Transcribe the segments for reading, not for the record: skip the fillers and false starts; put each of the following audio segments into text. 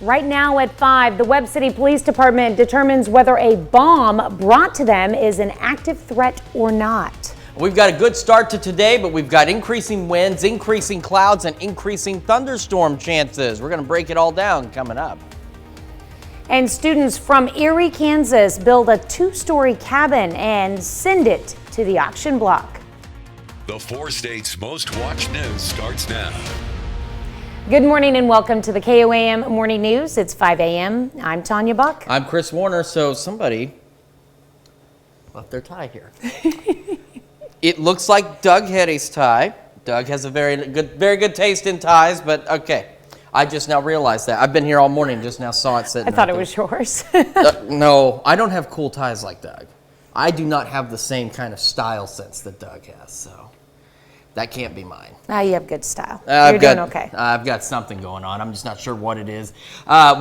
Right now at 5, the Webb City Police Department determines whether a bomb brought to them is an active threat or not. We've got a good start to today, but we've got increasing winds, increasing clouds, and increasing thunderstorm chances. We're going to break it all down coming up. And students from Erie, Kansas build a 2-story cabin and send it to the auction block. The 4 states' most watched news starts now. Good morning and welcome to the KOAM Morning News. It's 5 a.m. I'm Tanya Buck. I'm Chris Warner. So somebody left their tie here. It looks like Doug Heddy's tie. Doug has a very good taste in ties, but okay. I just now realized that. I've been here all morning, just now saw it sitting I thought right it was yours. No, I don't have cool ties like Doug. I do not have the same kind of style sense that Doug has, so that can't be mine. You have good style. You're doing okay. I've got something going on. I'm just not sure what it is.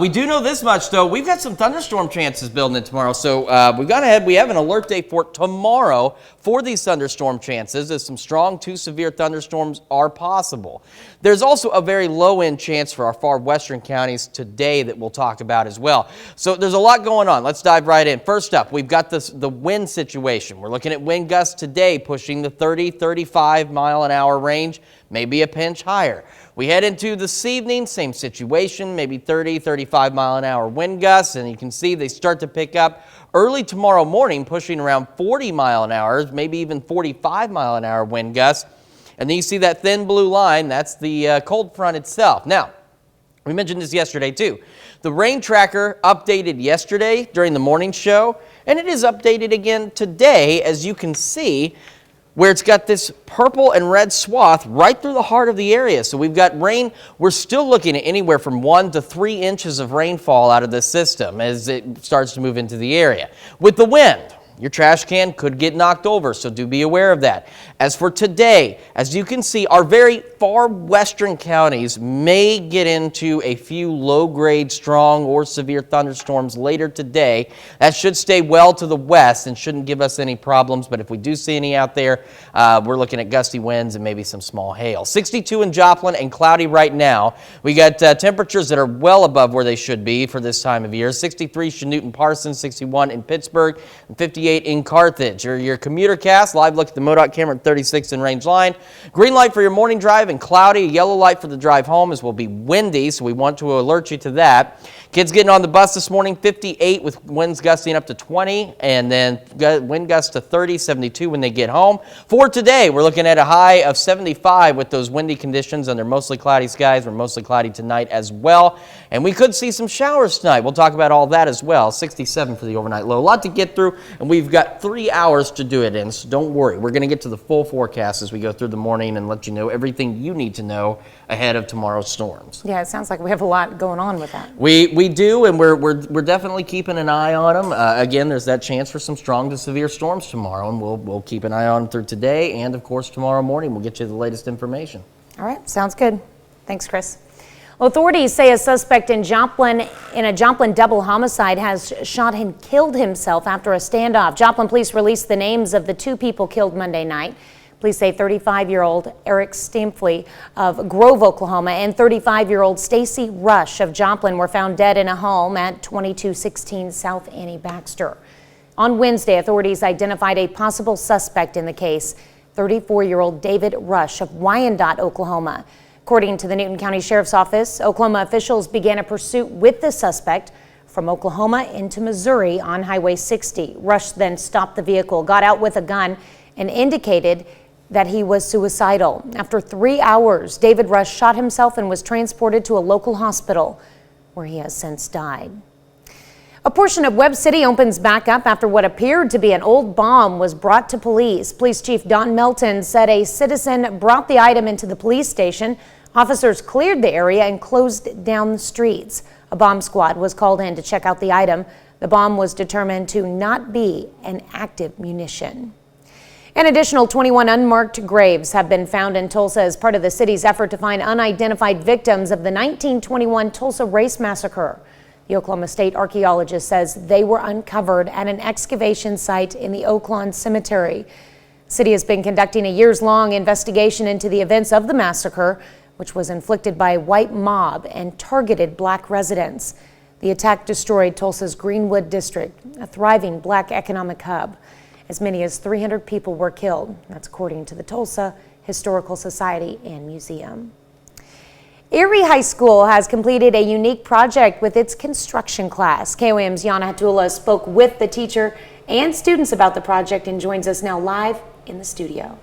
We do know this much, though. We've got some thunderstorm chances building in tomorrow. So we've gone ahead. We have an alert day for tomorrow for these thunderstorm chances, as some strong to severe thunderstorms are possible. There's also a very low-end chance for our far western counties today that we'll talk about as well. So there's a lot going on. Let's dive right in. First up, we've got the wind situation. We're looking at wind gusts today pushing the 30-35 mile an hour range, maybe a pinch higher. We head into this evening, same situation, maybe 30-35 mile an hour wind gusts, and you can see they start to pick up early tomorrow morning, pushing around 40 mile an hour, maybe even 45 mile an hour wind gusts. And then you see that thin blue line, that's the cold front itself. Now, we mentioned this yesterday too. The rain tracker updated yesterday during the morning show, and it is updated again today, as you can see, where it's got this purple and red swath right through the heart of the area. So we've got rain. We're still looking at anywhere from 1 to 3 inches of rainfall out of this system as it starts to move into the area. With the wind, your trash can could get knocked over, so do be aware of that. As for today, as you can see, our very far western counties may get into a few low-grade, strong, or severe thunderstorms later today. That should stay well to the west and shouldn't give us any problems, but if we do see any out there, we're looking at gusty winds and maybe some small hail. 62 in Joplin and cloudy right now. We got temperatures that are well above where they should be for this time of year. 63 Chanute-Parsons, 61 in Pittsburgh, and 58 in Carthage. Your commuter cast, live look at the MoDOT camera at 36 in range line. Green light for your morning drive and cloudy. Yellow light for the drive home, as will be windy, so we want to alert you to that. Kids getting on the bus this morning, 58 with winds gusting up to 20, and then wind gusts to 30, 72 when they get home. For today, we're looking at a high of 75 with those windy conditions under mostly cloudy skies. We're mostly cloudy tonight as well, and we could see some showers tonight. We'll talk about all that as well. 67 for the overnight low. A lot to get through, and we've got 3 hours to do it in, so don't worry. We're going to get to the full forecast as we go through the morning and let you know everything you need to know ahead of tomorrow's storms. Yeah, it sounds like we have a lot going on with that. We do, and we're definitely keeping an eye on them. Again, there's that chance for some strong to severe storms tomorrow, and we'll keep an eye on them through today, and of course tomorrow morning we'll get you the latest information. All right, sounds good. Thanks, Chris. Well, authorities say a suspect in a Joplin double homicide has shot and killed himself after a standoff. Joplin police released the names of the 2 people killed Monday night. Police say 35-year-old Eric Stampley of Grove, Oklahoma, and 35-year-old Stacy Rush of Joplin were found dead in a home at 2216 South Annie Baxter. On Wednesday, authorities identified a possible suspect in the case, 34-year-old David Rush of Wyandotte, Oklahoma. According to the Newton County Sheriff's Office, Oklahoma officials began a pursuit with the suspect from Oklahoma into Missouri on Highway 60. Rush then stopped the vehicle, got out with a gun, and indicated that he was suicidal. After 3 hours, David Rush shot himself and was transported to a local hospital where he has since died. A portion of Webb City opens back up after what appeared to be an old bomb was brought to police. Police Chief Don Melton said a citizen brought the item into the police station. Officers cleared the area and closed down the streets. A bomb squad was called in to check out the item. The bomb was determined to not be an active munition. An additional 21 unmarked graves have been found in Tulsa as part of the city's effort to find unidentified victims of the 1921 Tulsa Race Massacre. The Oklahoma State archaeologist says they were uncovered at an excavation site in the Oaklawn Cemetery. The city has been conducting a years-long investigation into the events of the massacre. which was inflicted by a white mob and targeted black residents. The attack destroyed Tulsa's Greenwood district, a thriving black economic hub. As many as 300 people were killed. That's according to the Tulsa Historical Society and Museum. Erie High School has completed a unique project with its construction class. KOAM's Yana Hatula spoke with the teacher and students about the project and joins us now live in the studio.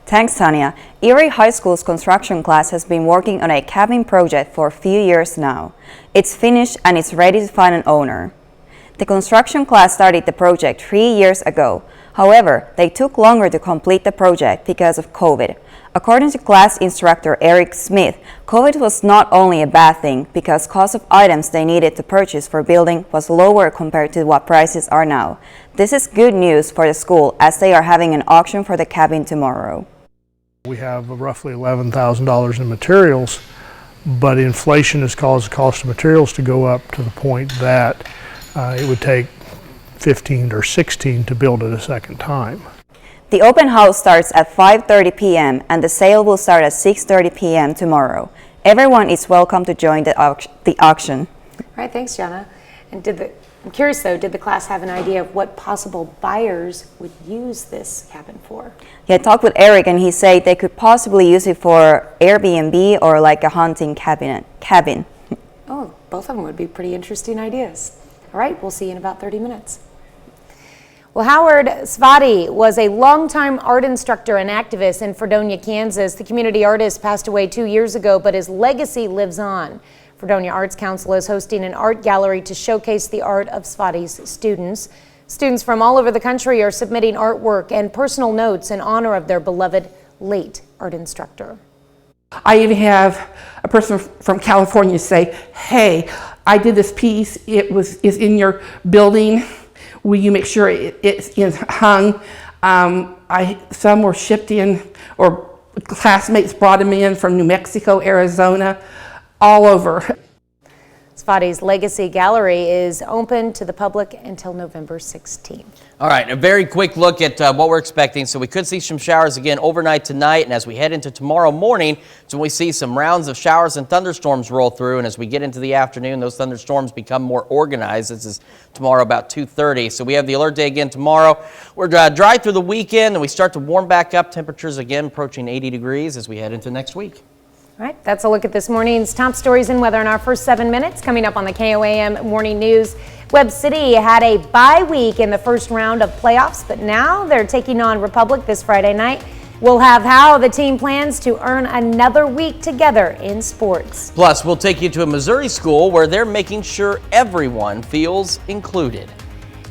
Thanks, Tanya. Erie High School's construction class has been working on a cabin project for a few years now. It's finished and it's ready to find an owner. The construction class started the project 3 years ago. However, they took longer to complete the project because of COVID. According to class instructor Eric Smith, COVID was not only a bad thing because cost of items they needed to purchase for building was lower compared to what prices are now. This is good news for the school as they are having an auction for the cabin tomorrow. We have roughly $11,000 in materials, but inflation has caused the cost of materials to go up to the point that it would take 15 or 16 to build it a second time. The open house starts at 5:30 p.m. and the sale will start at 6:30 p.m. tomorrow. Everyone is welcome to join the auction. All right, thanks, Jana. And I'm curious though, did the class have an idea of what possible buyers would use this cabin for? Yeah, I talked with Eric and he said they could possibly use it for Airbnb or like a hunting cabin. Oh, both of them would be pretty interesting ideas. All right, we'll see you in about 30 minutes. Well, Howard Svati was a longtime art instructor and activist in Fredonia, Kansas. The community artist passed away 2 years ago, but his legacy lives on. Fredonia Arts Council is hosting an art gallery to showcase the art of Svati's students. Students from all over the country are submitting artwork and personal notes in honor of their beloved late art instructor. I even have a person from California say, "Hey, I did this piece. Is in your building. Will you make sure it's hung?" Some were shipped in, or classmates brought them in from New Mexico, Arizona, all over. Svati's Legacy Gallery is open to the public until November 16th. All right, a very quick look at what we're expecting. So we could see some showers again overnight tonight, and as we head into tomorrow morning, so we see some rounds of showers and thunderstorms roll through, and as we get into the afternoon, those thunderstorms become more organized. This is tomorrow about 2:30. So we have the alert day again tomorrow. We're dry through the weekend, and we start to warm back up. Temperatures again approaching 80 degrees as we head into next week. All right, that's a look at this morning's top stories and weather in our first 7 minutes. Coming up on the KOAM Morning News, Webb City had a bye week in the first round of playoffs, but now they're taking on Republic this Friday night. We'll have how the team plans to earn another week together in sports. Plus, we'll take you to a Missouri school where they're making sure everyone feels included.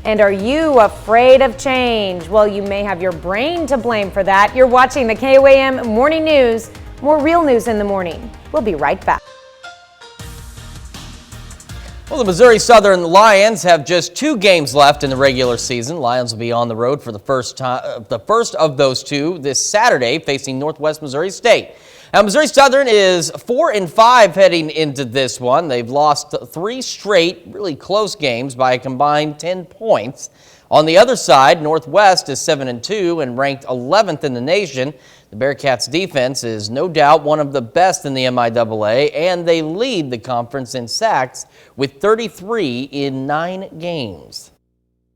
And are you afraid of change? Well, you may have your brain to blame for that. You're watching the KOAM Morning News. More real news in the morning. We'll be right back. Well, the Missouri Southern Lions have just 2 games left in the regular season. Lions will be on the road for the first of those 2 this Saturday, facing Northwest Missouri State. Now, Missouri Southern is 4-5 heading into this one. They've lost 3 straight, really close games by a combined 10 points. On the other side, Northwest is 7-2 and ranked 11th in the nation. The Bearcats' defense is no doubt one of the best in the MIAA, and they lead the conference in sacks with 33 in 9 games.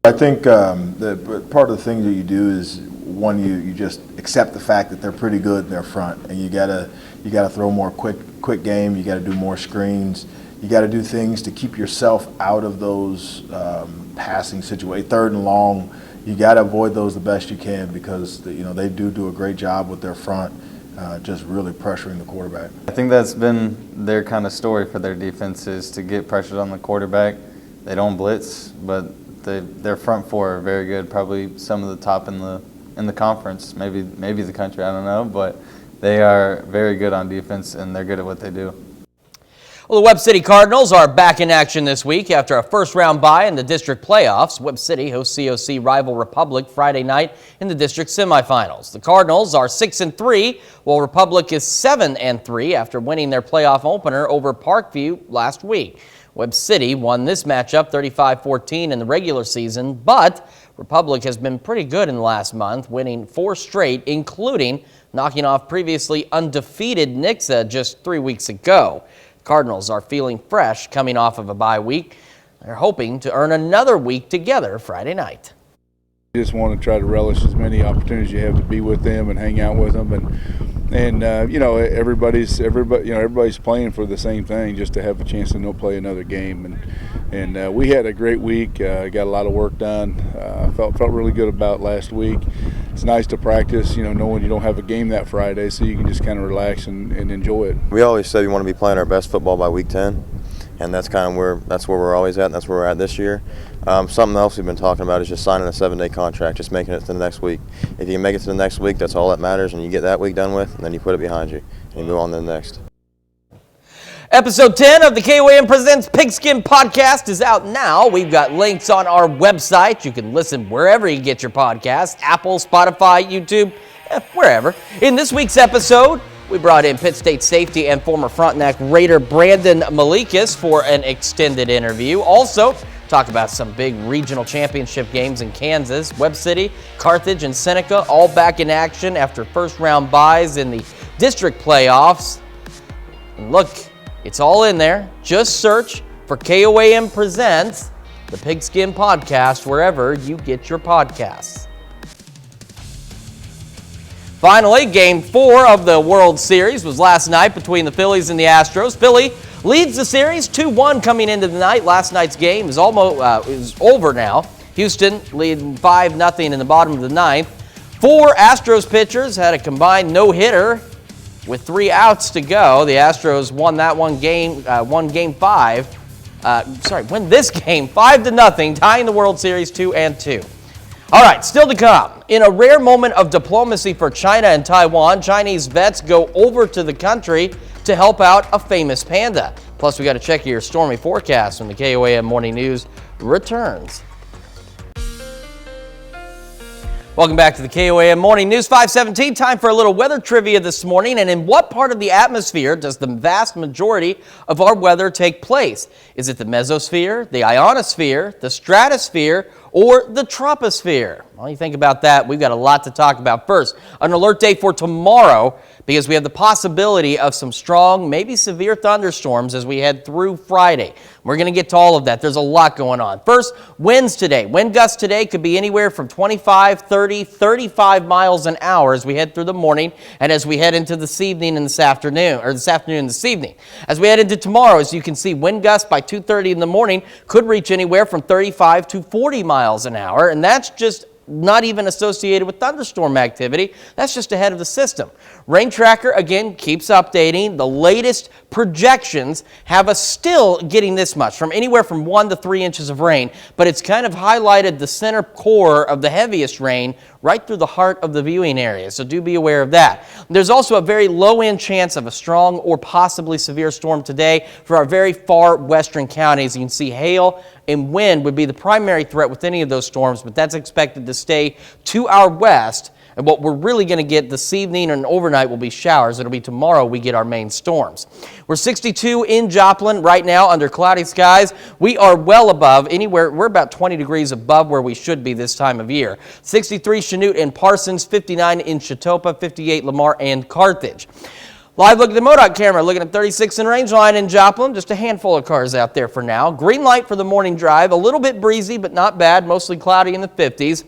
I think part of the thing that you do is, one, you just accept the fact that they're pretty good in their front, and you gotta throw more quick game. You gotta do more screens. You got to do things to keep yourself out of those passing situations. 3rd and long, you got to avoid those the best you can because they do a great job with their front, just really pressuring the quarterback. I think that's been their kind of story for their defense is to get pressured on the quarterback. They don't blitz, but their front 4 are very good. Probably some of the top in the conference, maybe the country. I don't know, but they are very good on defense and they're good at what they do. Well, the Webb City Cardinals are back in action this week after a first-round bye in the district playoffs. Webb City hosts COC rival Republic Friday night in the district semifinals. The Cardinals are 6-3, while Republic is 7-3 after winning their playoff opener over Parkview last week. Webb City won this matchup 35-14 in the regular season, but Republic has been pretty good in the last month, winning 4 straight, including knocking off previously undefeated Nixa just 3 weeks ago. Cardinals are feeling fresh coming off of a bye week. They're hoping to earn another week together Friday night. You just want to try to relish as many opportunities you have to be with them and hang out with them, and everybody's playing for the same thing, just to have a chance to play another game. And we had a great week. Got a lot of work done. Felt really good about last week. It's nice to practice, knowing you don't have a game that Friday, so you can just kind of relax and enjoy it. We always said we want to be playing our best football by week 10. And that's kind of where we're always at, and that's where we're at this year. Something else we've been talking about is just signing a 7-day contract, just making it to the next week. If you can make it to the next week, that's all that matters, and you get that week done with, and then you put it behind you, and you move on to the next. Episode 10 of the KOAM Presents Pigskin Podcast is out now. We've got links on our website. You can listen wherever you get your podcasts, Apple, Spotify, YouTube, wherever. In this week's episode, we brought in Pitt State safety and former Frontenac Raider Brandon Malikas for an extended interview. Also, talk about some big regional championship games in Kansas. Webb City, Carthage, and Seneca all back in action after first-round byes in the district playoffs. And look, it's all in there. Just search for KOAM Presents, the Pigskin Podcast, wherever you get your podcasts. Finally, Game 4 of the World Series was last night between the Phillies and the Astros. Philly leads the series 2-1 coming into the night. Last night's game is is over now. Houston leading 5-0 in the bottom of the ninth. 4 Astros pitchers had a combined no-hitter with 3 outs to go. The Astros won that win this game 5-0, tying the World Series 2-2. All right, still to come. In a rare moment of diplomacy for China and Taiwan, Chinese vets go over to the country to help out a famous panda. Plus, we got to check your stormy forecast when the KOAM Morning News returns. Welcome back to the KOAM Morning News 517. Time for a little weather trivia this morning. And in what part of the atmosphere does the vast majority of our weather take place? Is it the mesosphere, the ionosphere, the stratosphere, or the troposphere? While you think about that, we've got a lot to talk about. First, an alert day for tomorrow, because we have the possibility of some strong, maybe severe thunderstorms as we head through Friday. We're going to get to all of that. There's a lot going on. First, winds today. Wind gusts today could be anywhere from 25, 30, 35 miles an hour as we head through the morning and as we head into this evening and this afternoon, or this afternoon and this evening. As we head into tomorrow, as you can see, wind gusts by 2:30 in the morning could reach anywhere from 35 to 40 miles an hour, and that's just not even associated with thunderstorm activity. That's just ahead of the system. Rain Tracker, again, keeps updating. The latest projections have us still getting this much, from anywhere from 1 to 3 inches of rain, but it's kind of highlighted the center core of the heaviest rain right through the heart of the viewing area, so do be aware of that. There's also a very low-end chance of a strong or possibly severe storm today for our very far western counties. You can see hail and wind would be the primary threat with any of those storms, but that's expected to stay to our west. And what we're really going to get this evening and overnight will be showers. It'll be tomorrow we get our main storms. We're 62 in Joplin right now under cloudy skies. We are well above anywhere. We're about 20 degrees above where we should be this time of year. 63 Chanute and Parsons, 59 in Chetopa, 58 Lamar and Carthage. Live look at the MoDOT camera, looking at 36 in Rangeline in Joplin. Just a handful of cars out there for now. Green light for the morning drive. A little bit breezy, but not bad. Mostly cloudy in the 50s.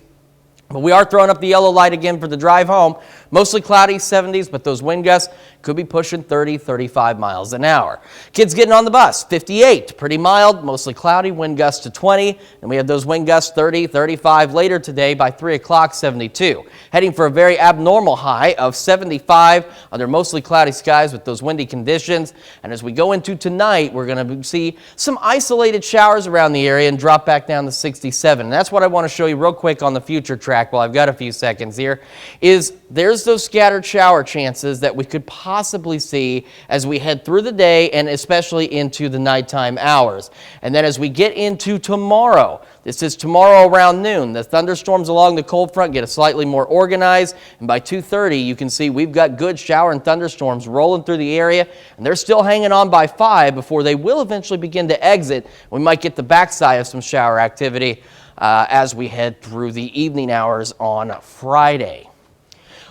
But we are throwing up the yellow light again for the drive home. Mostly cloudy, 70s, but those wind gusts could be pushing 30, 35 miles an hour. Kids getting on the bus, 58, pretty mild, mostly cloudy, wind gusts to 20. And we have those wind gusts 30, 35 later today by 3 o'clock, 72. Heading for a very abnormal high of 75 under mostly cloudy skies with those windy conditions. And as we go into tonight, we're going to see some isolated showers around the area and drop back down to 67. And that's what I want to show you real quick on the future track while I've got a few seconds here, is there's those scattered shower chances that we could possibly see as we head through the day and especially into the nighttime hours. And then as we get into tomorrow, this is tomorrow around noon, the thunderstorms along the cold front get slightly more organized, and by 2:30 you can see we've got good shower and thunderstorms rolling through the area, and they're still hanging on by 5 before they will eventually begin to exit. We might get the backside of some shower activity as we head through the evening hours on Friday.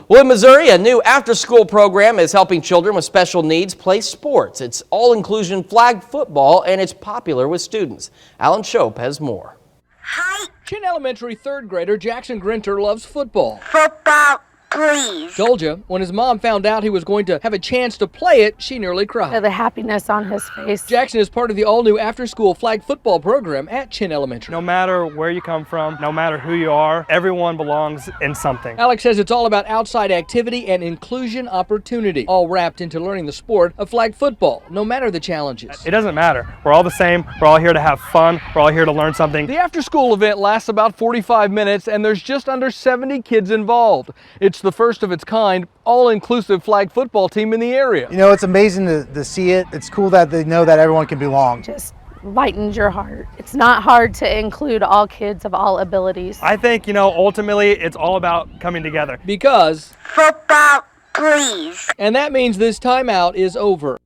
Well, in Missouri, a new after-school program is helping children with special needs play sports. It's all-inclusion flag football, and it's popular with students. Alan Shope has more. Hi. Chin Elementary third grader Jackson Grinter loves football. Football, please. Told you, when his mom found out he was going to have a chance to play it, she nearly cried. The happiness on his face. Jackson is part of the all-new after-school flag football program at Chin Elementary. No matter where you come from, no matter who you are, everyone belongs in something. Alex says it's all about outside activity and inclusion opportunity, all wrapped into learning the sport of flag football, no matter the challenges. It doesn't matter. We're all the same. We're all here to have fun. We're all here to learn something. The after-school event lasts about 45 minutes, and there's just under 70 kids involved. It's the first of its kind, all-inclusive flag football team in the area. You know, it's amazing to see it. It's cool that they know that everyone can belong. Just lightens your heart. It's not hard to include all kids of all abilities. I think, ultimately it's all about coming together. Because Football, please. and that means this timeout is over.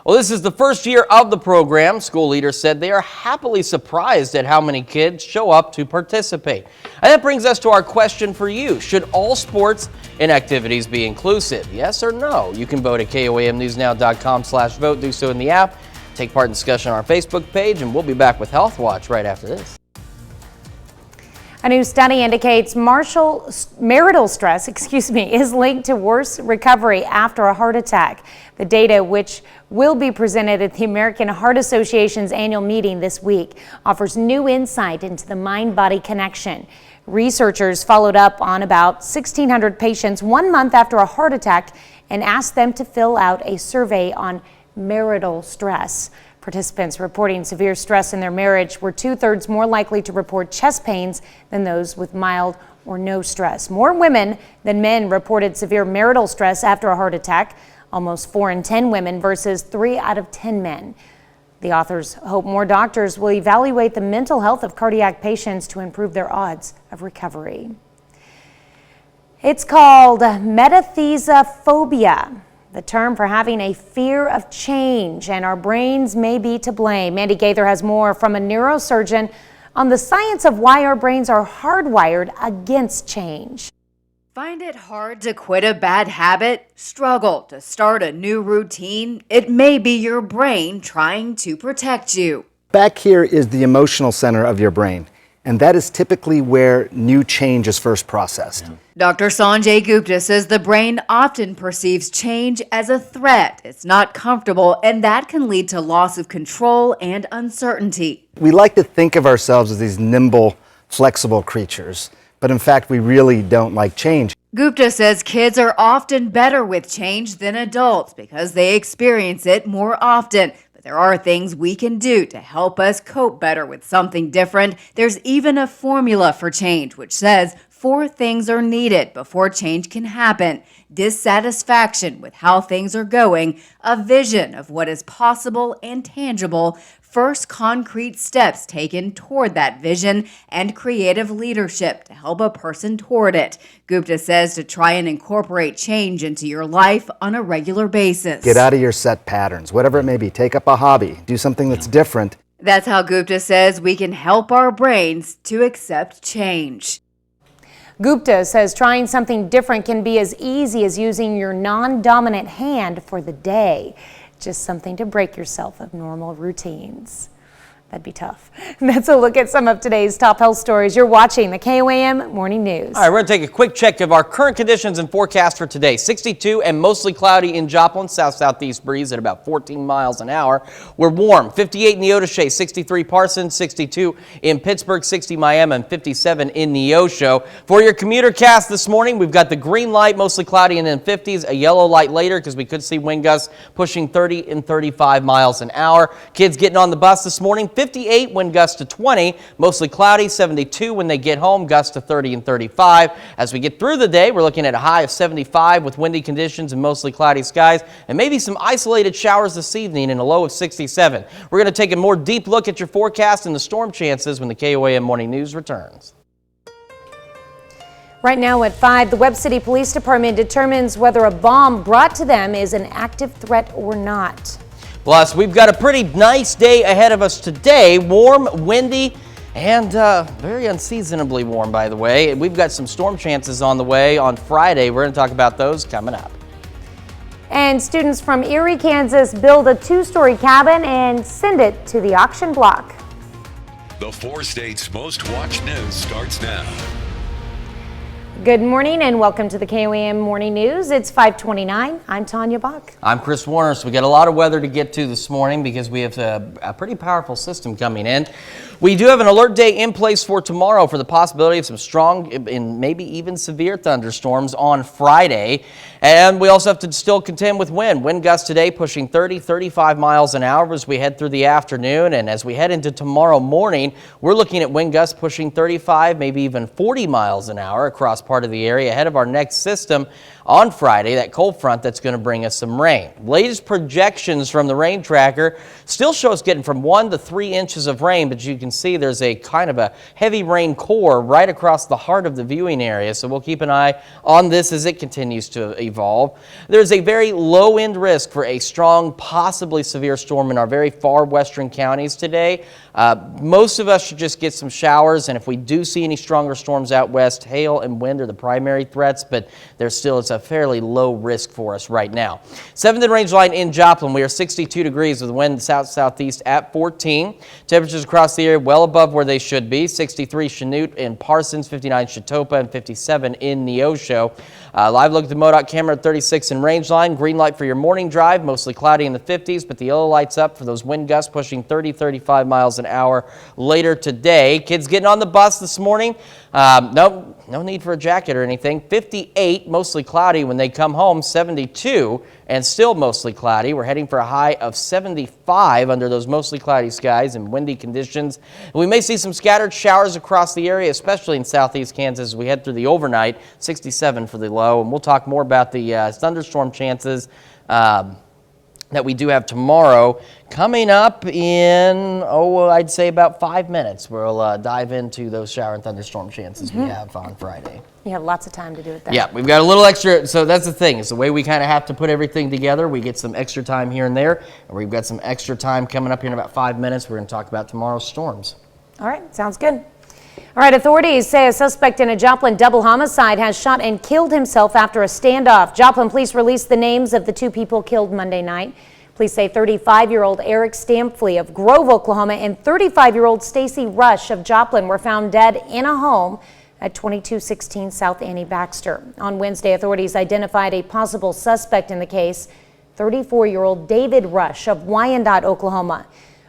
Well, this is the first year of the program. School leaders said they are happily surprised at how many kids show up to participate. And that brings us to our question for you. Should all sports and activities be inclusive? Yes or no? You can vote at KOAMNewsNow.com/vote. Do so in the app. Take part in discussion on our Facebook page, and we'll be back with Health Watch right after this. A new study indicates marital stress, is linked to worse recovery after a heart attack. The data, which will be presented at the American Heart Association's annual meeting this week, offers new insight into the mind-body connection. Researchers followed up on about 1,600 patients 1 month after a heart attack and asked them to fill out a survey on marital stress. Participants reporting severe stress in their marriage were 2/3 more likely to report chest pains than those with mild or no stress. More women than men reported severe marital stress after a heart attack, almost 4 in 10 women versus 3 out of 10 men. The authors hope more doctors will evaluate the mental health of cardiac patients to improve their odds of recovery. It's called metathesiophobia, the term for having a fear of change, and our brains may be to blame. Mandy Gaither has more from a neurosurgeon on the science of why our brains are hardwired against change. Find it hard to quit a bad habit? Struggle to start a new routine? It may be your brain trying to protect you. Back here is the emotional center of your brain, and that is typically where new change is first processed. Dr. Sanjay Gupta says the brain often perceives change as a threat. It's not comfortable, and that can lead to loss of control and uncertainty. We like to think of ourselves as these nimble, flexible creatures, but in fact, we really don't like change. Gupta says kids are often better with change than adults because they experience it more often. There are things we can do to help us cope better with something different. There's even a formula for change, which says 4 things are needed before change can happen: dissatisfaction with how things are going, a vision of what is possible and tangible, first concrete steps taken toward that vision, and creative leadership to help a person toward it. Gupta says to try and incorporate change into your life on a regular basis. Get out of your set patterns, whatever it may be. Take up a hobby, do something that's different. That's how Gupta says we can help our brains to accept change. Gupta says trying something different can be as easy as using your non-dominant hand for the day. Just something to break yourself of normal routines. That'd be tough. That's a look at some of today's top health stories. You're watching the KOAM Morning News. All right, we're going to take a quick check of our current conditions and forecast for today. 62 and mostly cloudy in Joplin, south-southeast breeze at about 14 miles an hour. We're warm. 58 in Neodesha, 63 Parsons, 62 in Pittsburgh, 60 Miami, and 57 in Neosho. For your commuter cast this morning, we've got the green light, mostly cloudy and in 50s, a yellow light later because we could see wind gusts pushing 30 and 35 miles an hour. Kids getting on the bus this morning, 58 wind gusts to 20, mostly cloudy, 72 when they get home, gusts to 30 and 35. As we get through the day, we're looking at a high of 75 with windy conditions and mostly cloudy skies, and maybe some isolated showers this evening and a low of 67. We're going to take a more deep look at your forecast and the storm chances when the KOAM Morning News returns. Right now at 5, the Webb City Police Department determines whether a bomb brought to them is an active threat or not. Plus, we've got a pretty nice day ahead of us today. Warm, windy, and very unseasonably warm, by the way. We've got some storm chances on the way on Friday. We're going to talk about those coming up. And students from Erie, Kansas build a 2-story cabin and send it to the auction block. The 4 states' most watched news starts now. Good morning and welcome to the KOAM Morning News. It's 5:29. I'm Tanya Bach. I'm Chris Warner. So we got a lot of weather to get to this morning because we have a pretty powerful system coming in. We do have an alert day in place for tomorrow for the possibility of some strong and maybe even severe thunderstorms on Friday. And we also have to still contend with wind. Wind gusts today pushing 30, 35 miles an hour as we head through the afternoon. And as we head into tomorrow morning, we're looking at wind gusts pushing 35, maybe even 40 miles an hour across part of the area ahead of our next system on Friday, that cold front that's going to bring us some rain. Latest projections from the rain tracker still show us getting from 1 to 3 inches of rain, but you can see there's a kind of a heavy rain core right across the heart of the viewing area, so we'll keep an eye on this as it continues to evolve. There's a very low end risk for a strong, possibly severe storm in our very far western counties today. Most of us should just get some showers, and if we do see any stronger storms out west, hail and wind are the primary threats, but there's still a fairly low risk for us right now. 7th and range line in Joplin, we are 62 degrees with wind south-southeast at 14. Temperatures across the area well above where they should be. 63 Chanute and Parsons, 59 Chautauqua, and 57 in Neosho. Live look at the MoDOT camera at 36 in range line. Green light for your morning drive, mostly cloudy in the 50s, but the yellow light's up for those wind gusts pushing 30, 35 miles an hour later today. Kids getting on the bus this morning. No need for a jacket or anything. 58, mostly cloudy when they come home. 72 and still mostly cloudy. We're heading for a high of 75 under those mostly cloudy skies and windy conditions. We may see some scattered showers across the area, especially in southeast Kansas as we head through the overnight. 67 for the low, and we'll talk more about the thunderstorm chances that we do have tomorrow coming up in, I'd say about 5 minutes. We'll dive into those shower and thunderstorm chances we have on Friday. You have lots of time to do it then. Yeah, we've got a little extra, so that's the thing. It's the way we kind of have to put everything together. We get some extra time here and there, and we've got some extra time coming up here in about 5 minutes. We're going to talk about tomorrow's storms. All right, sounds good. All right, authorities say a suspect in a Joplin double homicide has shot and killed himself after a standoff. Joplin police released the names of the 2 people killed Monday night. Police say 35-year-old Eric Stampley of Grove, Oklahoma, and 35-year-old Stacy Rush of Joplin were found dead in a home at 2216 South Annie Baxter. On Wednesday, authorities identified a possible suspect in the case, 34-year-old David Rush of Wyandotte, Oklahoma.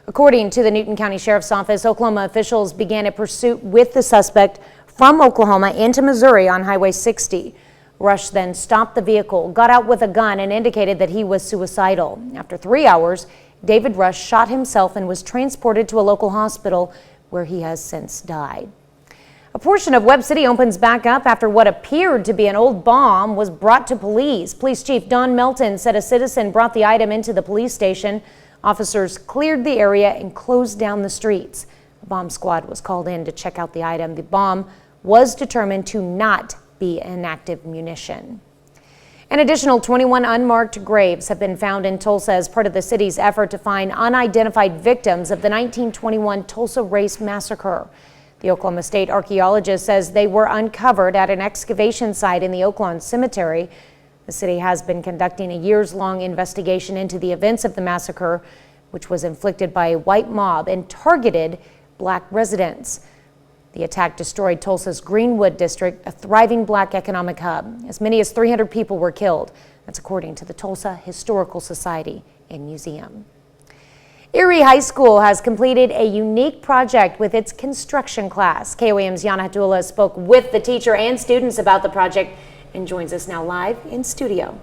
According to the Newton County Sheriff's Office, Oklahoma officials began a pursuit with the suspect from Oklahoma into Missouri on Highway 60. Rush then stopped the vehicle, got out with a gun, and indicated that he was suicidal. After 3 hours, David Rush shot himself and was transported to a local hospital where he has since died. A portion of Webb City opens back up after what appeared to be an old bomb was brought to police. Police Chief Don Melton said a citizen brought the item into the police station. Officers cleared the area and closed down the streets. A bomb squad was called in to check out the item. The bomb was determined to not be an active munition. An additional 21 unmarked graves have been found in Tulsa as part of the city's effort to find unidentified victims of the 1921 Tulsa Race Massacre. The Oklahoma State archaeologist says they were uncovered at an excavation site in the Oaklawn Cemetery. The city has been conducting a years-long investigation into the events of the massacre, which was inflicted by a white mob and targeted black residents. The attack destroyed Tulsa's Greenwood district, a thriving black economic hub. As many as 300 people were killed. That's according to the Tulsa Historical Society and Museum. Erie High School has completed a unique project with its construction class. KOAM's Yana Hatula spoke with the teacher and students about the project and joins us now live in studio.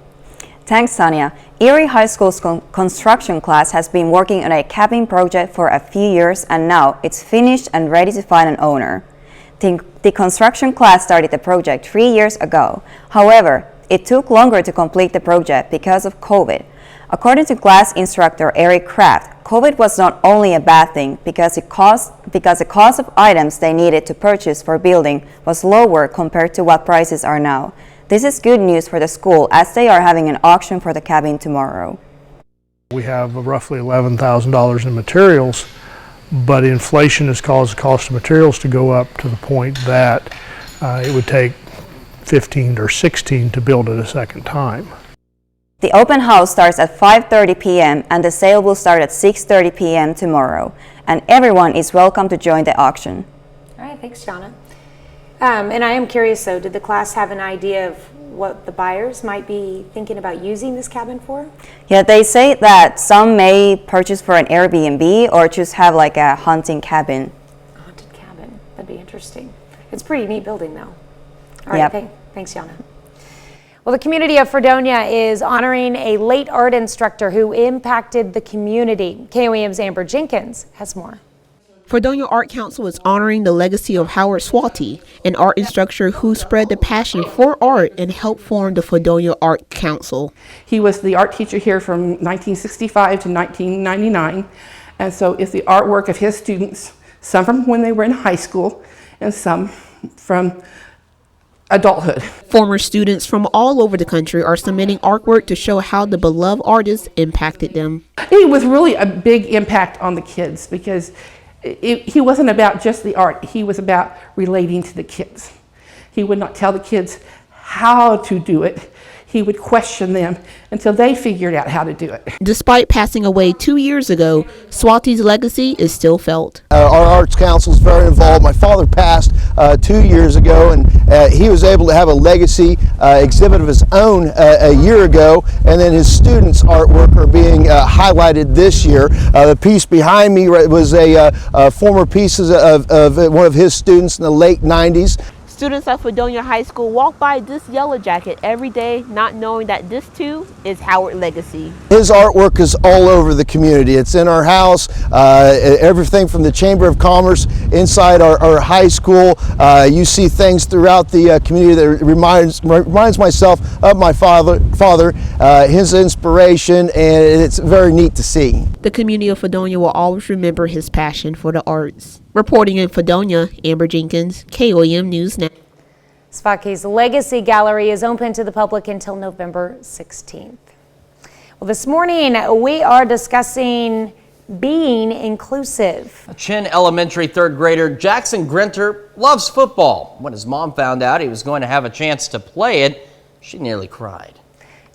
Thanks, Tanya. Erie High School's construction class has been working on a cabin project for a few years, and now it's finished and ready to find an owner. The construction class started the project 3 years ago. However, it took longer to complete the project because of COVID. According to class instructor Eric Kraft, COVID was not only a bad thing because the cost of items they needed to purchase for building was lower compared to what prices are now. This is good news for the school as they are having an auction for the cabin tomorrow. We have roughly $11,000 in materials, but inflation has caused the cost of materials to go up to the point that it would take 15 or 16 to build it a second time. The open house starts at 5:30 p.m. and the sale will start at 6:30 p.m. tomorrow. And everyone is welcome to join the auction. All right, thanks, Shauna. And I am curious though, did the class have an idea of what the buyers might be thinking about using this cabin for? Yeah, they say that some may purchase for an Airbnb or just have like a hunting cabin. A haunted cabin, that'd be interesting. It's a pretty neat building though. All Yep. right, thanks, Shauna. Well, the community of Fredonia is honoring a late art instructor who impacted the community. KOAM's Amber Jenkins has more. Fredonia Art Council is honoring the legacy of Howard Swalty, an art instructor who spread the passion for art and helped form the Fredonia Art Council. He was the art teacher here from 1965 to 1999, and so it's the artwork of his students, some from when they were in high school and some from adulthood. Former students from all over the country are submitting artwork to show how the beloved artist impacted them. He was really a big impact on the kids because he wasn't about just the art, he was about relating to the kids. He would not tell the kids how to do it. He would question them until they figured out how to do it. Despite passing away 2 years ago, Swalty's legacy is still felt. Our Arts Council is very involved. My father passed 2 years ago, and he was able to have a legacy exhibit of his own a year ago, and then his students' artwork are being highlighted this year. The piece behind me was a former piece of one of his students in the late 90s. Students at Fredonia High School walk by this yellow jacket every day, not knowing that this too is Howard's legacy. His artwork is all over the community. It's in our house, everything from the Chamber of Commerce inside our high school. You see things throughout the community that reminds myself of my father, his inspiration, and it's very neat to see. The community of Fredonia will always remember his passion for the arts. Reporting in Fredonia, Amber Jenkins, KOAM News Now. Svakke's Legacy Gallery is open to the public until November 16th. Well, this morning we are discussing being inclusive. Chin Elementary third grader Jackson Grinter loves football. When his mom found out he was going to have a chance to play it, she nearly cried.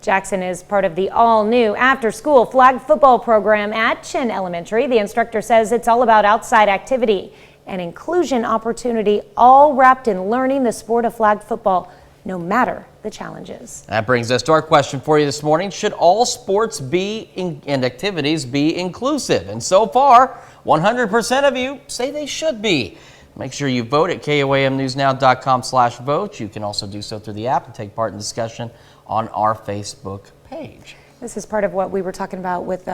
Jackson is part of the all-new after-school flag football program at Chin Elementary. The instructor says it's all about outside activity and inclusion opportunity, all wrapped in learning the sport of flag football, no matter the challenges. That brings us to our question for you this morning. Should all sports and activities be inclusive? And so far, 100% of you say they should be. Make sure you vote at KOAMnewsnow.com/vote. You can also do so through the app and take part in discussion on our Facebook page. This is part of what we were talking about with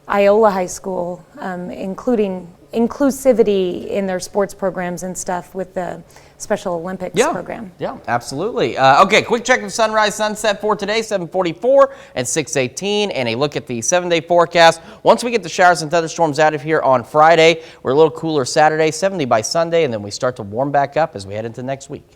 Iola High School, including inclusivity in their sports programs and stuff with the Special Olympics program. Yeah, absolutely. Okay, quick check of sunrise, sunset for today, 7:44 and 6:18, and a look at the 7-day forecast. Once we get the showers and thunderstorms out of here on Friday, we're a little cooler Saturday, 70 by Sunday, and then we start to warm back up as we head into next week.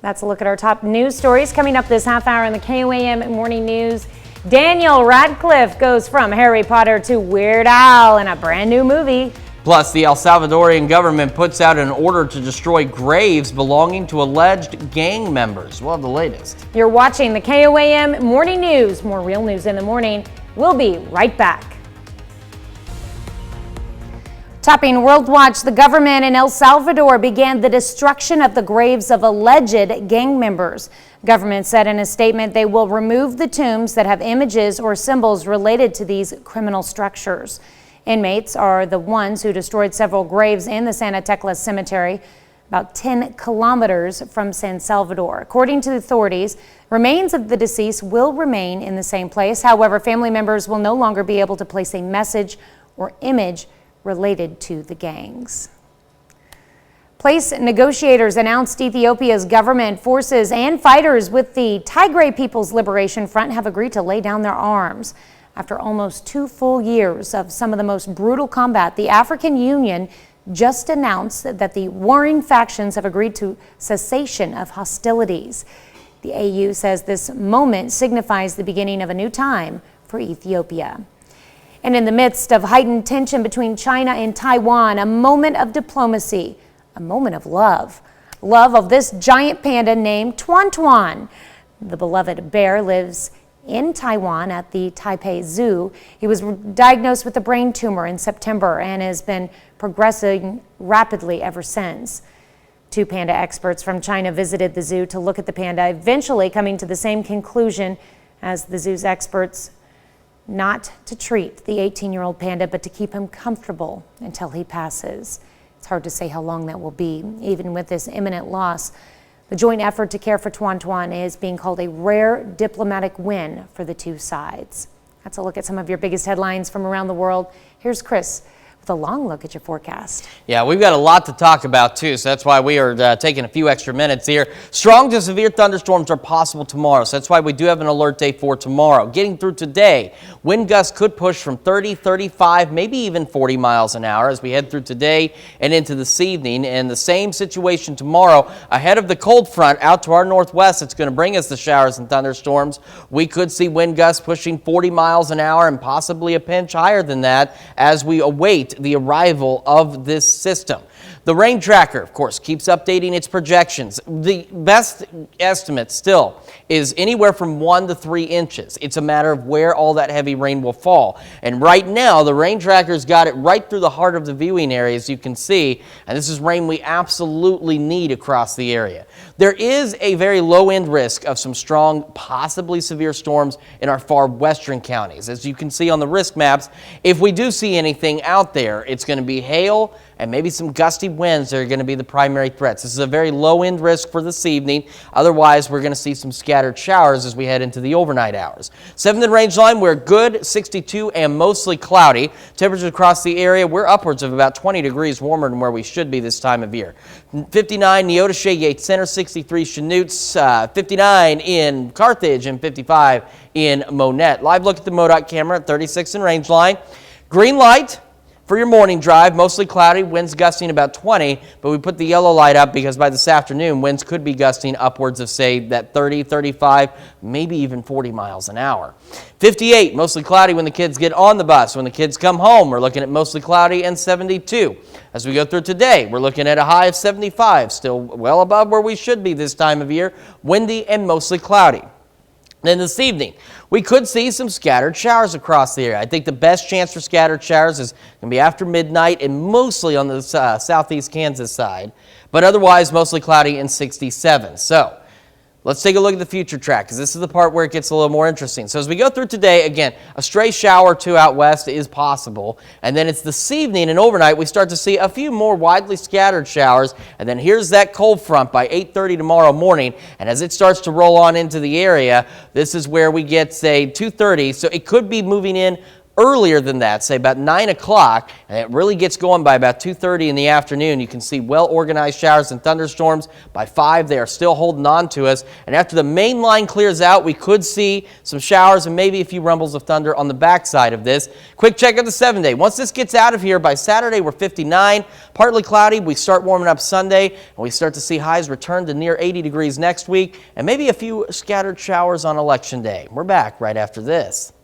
That's a look at our top news stories coming up this half hour in the KOAM Morning News. Daniel Radcliffe goes from Harry Potter to Weird Al in a brand new movie. Plus, the El Salvadorian government puts out an order to destroy graves belonging to alleged gang members. We'll have the latest. You're watching the KOAM Morning News. More real news in the morning. We'll be right back. Topping World Watch, the government in El Salvador began the destruction of the graves of alleged gang members. Government said in a statement they will remove the tombs that have images or symbols related to these criminal structures. Inmates are the ones who destroyed several graves in the Santa Tecla Cemetery, about 10 kilometers from San Salvador. According to the authorities, remains of the deceased will remain in the same place. However, family members will no longer be able to place a message or image related to the gangs. Place negotiators announced Ethiopia's government forces and fighters with the Tigray People's Liberation Front have agreed to lay down their arms. After almost 2 full years of some of the most brutal combat, the African Union just announced that the warring factions have agreed to cessation of hostilities. The AU says this moment signifies the beginning of a new time for Ethiopia. And in the midst of heightened tension between China and Taiwan, a moment of diplomacy, a moment of love. Love of this giant panda named Tuan Tuan. The beloved bear lives in Taiwan at the Taipei Zoo. He was diagnosed with a brain tumor in September and has been progressing rapidly ever since. 2 panda experts from China visited the zoo to look at the panda, eventually coming to the same conclusion as the zoo's experts: not to treat the 18-year-old panda, but to keep him comfortable until he passes. It's hard to say how long that will be, even with this imminent loss. The joint effort to care for Tuan Tuan is being called a rare diplomatic win for the two sides. That's a look at some of your biggest headlines from around the world. Here's Chris with a long look at your forecast. Yeah, we've got a lot to talk about too, so that's why we are taking a few extra minutes here. Strong to severe thunderstorms are possible tomorrow, so that's why we do have an alert day for tomorrow. Getting through today, wind gusts could push from 30, 35, maybe even 40 miles an hour as we head through today and into this evening. And the same situation tomorrow ahead of the cold front out to our northwest. It's going to bring us the showers and thunderstorms. We could see wind gusts pushing 40 miles an hour and possibly a pinch higher than that as we await the arrival of this system. The rain tracker, of course, keeps updating its projections. The best estimate still is anywhere from 1 to 3 inches. It's a matter of where all that heavy rain will fall. And right now, the rain tracker's got it right through the heart of the viewing area, as you can see. And this is rain we absolutely need across the area. There is a very low end risk of some strong, possibly severe storms in our far western counties. As you can see on the risk maps, if we do see anything out there, it's going to be hail and maybe some gusty winds that are going to be the primary threats. This is a very low end risk for this evening. Otherwise, we're going to see some scattered showers as we head into the overnight hours. 7th range line, we're good, 62 and mostly cloudy. Temperatures across the area, we're upwards of about 20 degrees warmer than where we should be this time of year. 59 Neodesha, Yates Center, 63 Chanutes, 59 in Carthage, and 55 in Monette. Live look at the MoDOT camera at 36 in range line. Green light for your morning drive, mostly cloudy, winds gusting about 20, but we put the yellow light up because by this afternoon, winds could be gusting upwards of, say, that 30, 35, maybe even 40 miles an hour. 58, mostly cloudy when the kids get on the bus. When the kids come home, we're looking at mostly cloudy and 72. As we go through today, we're looking at a high of 75, still well above where we should be this time of year, windy and mostly cloudy. Then this evening, we could see some scattered showers across the area. I think the best chance for scattered showers is going to be after midnight and mostly on the southeast Kansas side, but otherwise mostly cloudy and 67. So let's take a look at the future track because this is the part where it gets a little more interesting. So as we go through today, again, a stray shower or two out west is possible. And then it's this evening and overnight, we start to see a few more widely scattered showers. And then here's that cold front by 8:30 tomorrow morning. And as it starts to roll on into the area, this is where we get, say, 2:30. So it could be moving in earlier than that, say about 9 o'clock, and it really gets going by about 2:30 in the afternoon. You can see well-organized showers and thunderstorms. By 5, they are still holding on to us. And after the main line clears out, we could see some showers and maybe a few rumbles of thunder on the backside of this. Quick check of the 7-day. Once this gets out of here, by Saturday, we're 59, partly cloudy. We start warming up Sunday, and we start to see highs return to near 80 degrees next week, and maybe a few scattered showers on Election Day. We're back right after this.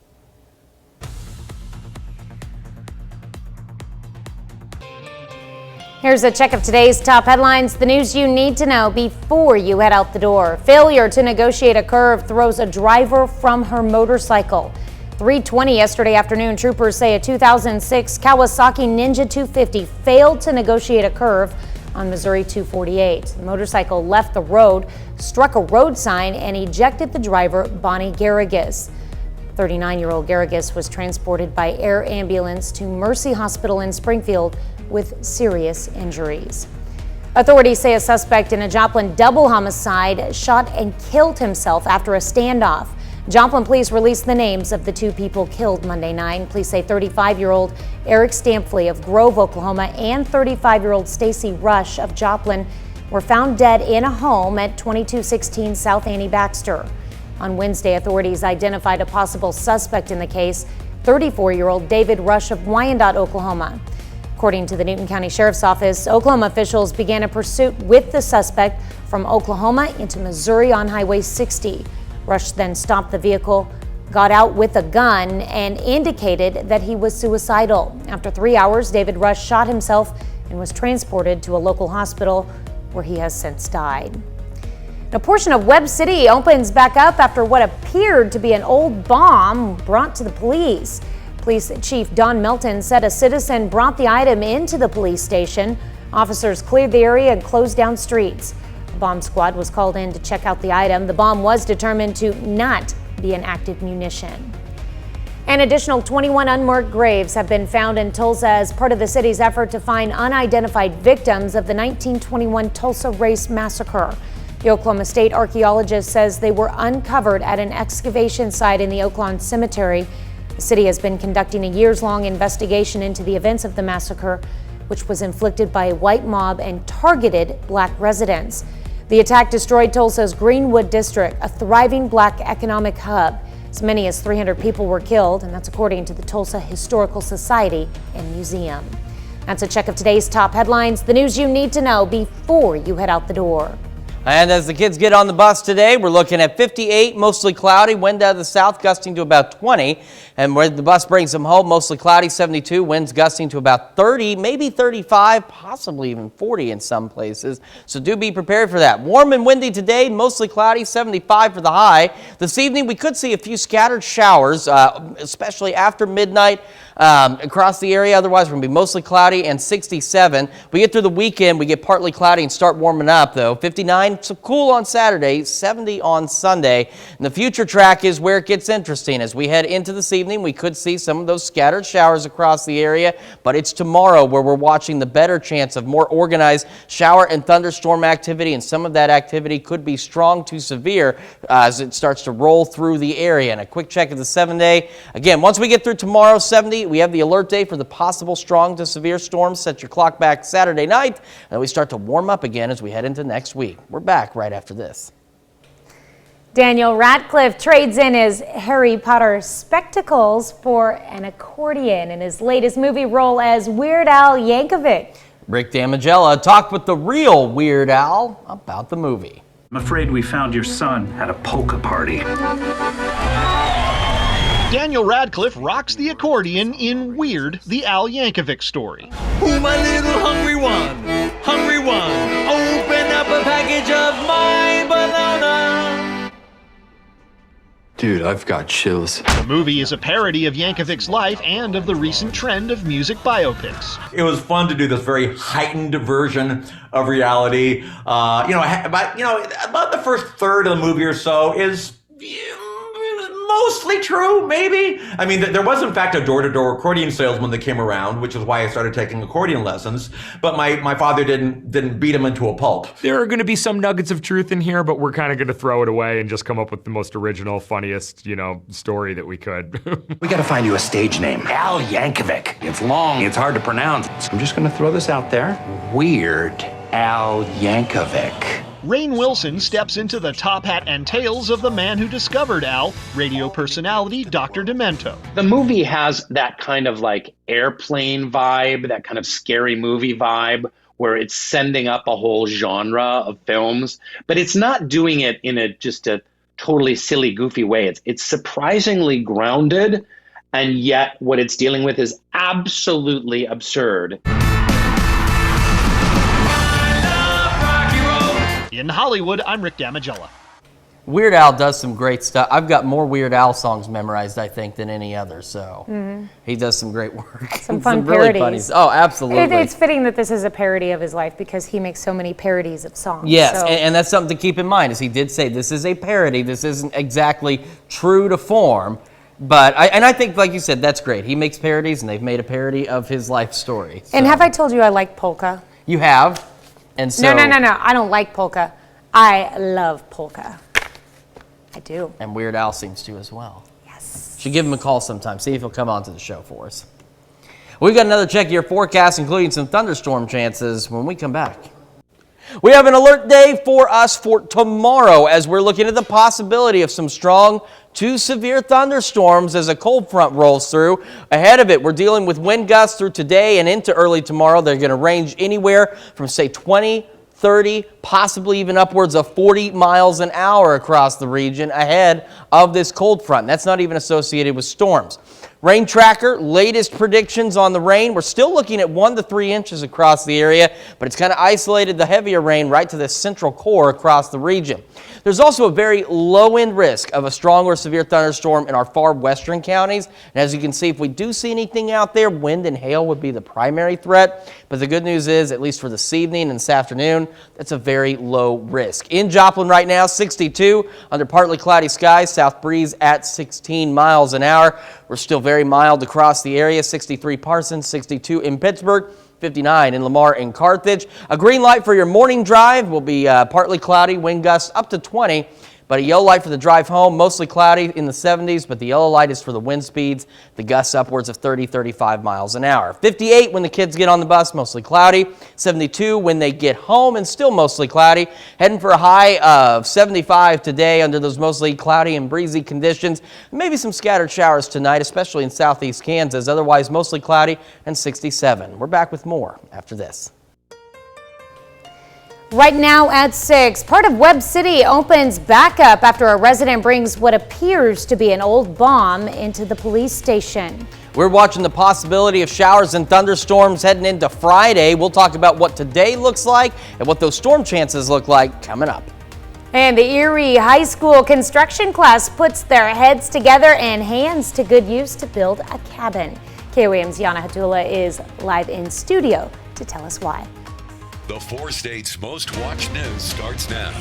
Here's a check of today's top headlines, the news you need to know before you head out the door. Failure to negotiate a curve throws a driver from her motorcycle. 3:20 yesterday afternoon, troopers say a 2006 Kawasaki Ninja 250 failed to negotiate a curve on Missouri 248. The motorcycle left the road, struck a road sign, and ejected the driver, Bonnie Garrigus. 39-year-old Garrigus was transported by air ambulance to Mercy Hospital in Springfield with serious injuries. Authorities say a suspect in a Joplin double homicide shot and killed himself after a standoff. Joplin police released the names of the 2 people killed Monday night. Police say 35-year-old Eric Stampley of Grove, Oklahoma, and 35-year-old Stacy Rush of Joplin were found dead in a home at 2216 South Annie Baxter. On Wednesday, authorities identified a possible suspect in the case, 34-year-old David Rush of Wyandotte, Oklahoma. According to the Newton County Sheriff's Office, Oklahoma officials began a pursuit with the suspect from Oklahoma into Missouri on Highway 60. Rush then stopped the vehicle, got out with a gun and indicated that he was suicidal. After 3 hours, David Rush shot himself and was transported to a local hospital where he has since died. A portion of Webb City opens back up after what appeared to be an old bomb brought to the police. Police Chief Don Melton said a citizen brought the item into the police station. Officers cleared the area and closed down streets. A bomb squad was called in to check out the item. The bomb was determined to not be an active munition. An additional 21 unmarked graves have been found in Tulsa as part of the city's effort to find unidentified victims of the 1921 Tulsa Race Massacre. The Oklahoma State archaeologist says they were uncovered at an excavation site in the Oaklawn Cemetery. The city has been conducting a years-long investigation into the events of the massacre, which was inflicted by a white mob and targeted black residents. The attack destroyed Tulsa's Greenwood district, a thriving black economic hub. As many as 300 people were killed, and that's according to the Tulsa Historical Society and Museum. That's a check of today's top headlines, the news you need to know before you head out the door. And as the kids get on the bus today, we're looking at 58, mostly cloudy, wind out of the south gusting to about 20. And where the bus brings them home, mostly cloudy, 72, winds gusting to about 30, maybe 35, possibly even 40 in some places. So do be prepared for that. Warm and windy today, mostly cloudy, 75 for the high. This evening, we could see a few scattered showers, especially after midnight across the area. Otherwise, we're going to be mostly cloudy and 67. We get through the weekend, we get partly cloudy and start warming up, though. 59. So cool on Saturday, 70 on Sunday. And the future track is where it gets interesting. As we head into this evening, we could see some of those scattered showers across the area, but it's tomorrow where we're watching the better chance of more organized shower and thunderstorm activity, and some of that activity could be strong to severe as it starts to roll through the area. And a quick check of the 7-day. Again, once we get through tomorrow, 70, we have the alert day for the possible strong to severe storms. Set your clock back Saturday night, and we start to warm up again as we head into next week. We're back right after this. Daniel Radcliffe trades in his Harry Potter spectacles for an accordion in his latest movie role as Weird Al Yankovic. Rick Damigella talked with the real Weird Al about the movie. I'm afraid we found your son at a polka party. Daniel Radcliffe rocks the accordion in Weird, the Al Yankovic story. Ooh, my little hungry one, open up a package of my banana. Dude, I've got chills. The movie is a parody of Yankovic's life and of the recent trend of music biopics. It was fun to do this very heightened version of reality. About the first third of the movie or so is mostly true, maybe. I mean, there was in fact a door-to-door accordion salesman that came around, which is why I started taking accordion lessons. But my father didn't beat him into a pulp. There are going to be some nuggets of truth in here, but we're kind of going to throw it away and just come up with the most original, funniest, story that we could. We gotta find you a stage name. Al Yankovic. It's long, it's hard to pronounce. So I'm just gonna throw this out there. Weird Al Yankovic. Rainn Wilson steps into the top hat and tails of the man who discovered Al, radio personality Dr. Demento. The movie has that kind of like airplane vibe, that kind of scary movie vibe, where it's sending up a whole genre of films, but it's not doing it in just a totally silly, goofy way. It's surprisingly grounded, and yet what it's dealing with is absolutely absurd. In Hollywood, I'm Rick Damigella. Weird Al does some great stuff. I've got more Weird Al songs memorized, I think, than any other. So he does some great work. Some fun really parodies. Funny. Oh, absolutely. It's fitting that this is a parody of his life because he makes so many parodies of songs. Yes, so. and that's something to keep in mind, as he did say, this is a parody. This isn't exactly true to form. But I think, like you said, that's great. He makes parodies, and they've made a parody of his life story. So. And have I told you I like polka? You have. And so, No. I don't like polka. I love polka. I do. And Weird Al seems to as well. Yes. Should give him a call sometime. See if he'll come on to the show for us. We've got another check of your forecast, including some thunderstorm chances when we come back. We have an alert day for us for tomorrow as we're looking at the possibility of some strong to severe thunderstorms as a cold front rolls through. Ahead of it, we're dealing with wind gusts through today and into early tomorrow. They're going to range anywhere from, say, 20 30, possibly even upwards of 40 miles an hour across the region ahead of this cold front. That's not even associated with storms. Rain tracker, latest predictions on the rain. We're still looking at 1 to 3 inches across the area, but it's kind of isolated the heavier rain right to the central core across the region. There's also a very low end risk of a strong or severe thunderstorm in our far western counties. And as you can see, if we do see anything out there, wind and hail would be the primary threat. But the good news is, at least for this evening and this afternoon, that's a very low risk. In Joplin right now, 62 under partly cloudy skies, south breeze at 16 miles an hour. We're still very mild across the area, 63 Parsons, 62 in Pittsburgh, 59 in Lamar and Carthage. A green light for your morning drive will be partly cloudy, wind gusts up to 20. But a yellow light for the drive home, mostly cloudy in the 70s, but the yellow light is for the wind speeds, the gusts upwards of 30, 35 miles an hour. 58 when the kids get on the bus, mostly cloudy. 72 when they get home and still mostly cloudy. Heading for a high of 75 today under those mostly cloudy and breezy conditions. Maybe some scattered showers tonight, especially in southeast Kansas. Otherwise mostly cloudy and 67. We're back with more after this. Right now at 6, part of Webb City opens back up after a resident brings what appears to be an old bomb into the police station. We're watching the possibility of showers and thunderstorms heading into Friday. We'll talk about what today looks like and what those storm chances look like coming up. And the Erie High School construction class puts their heads together and hands to good use to build a cabin. KOAM's Yana Hatula is live in studio to tell us why. The 4 states' most watched news starts now.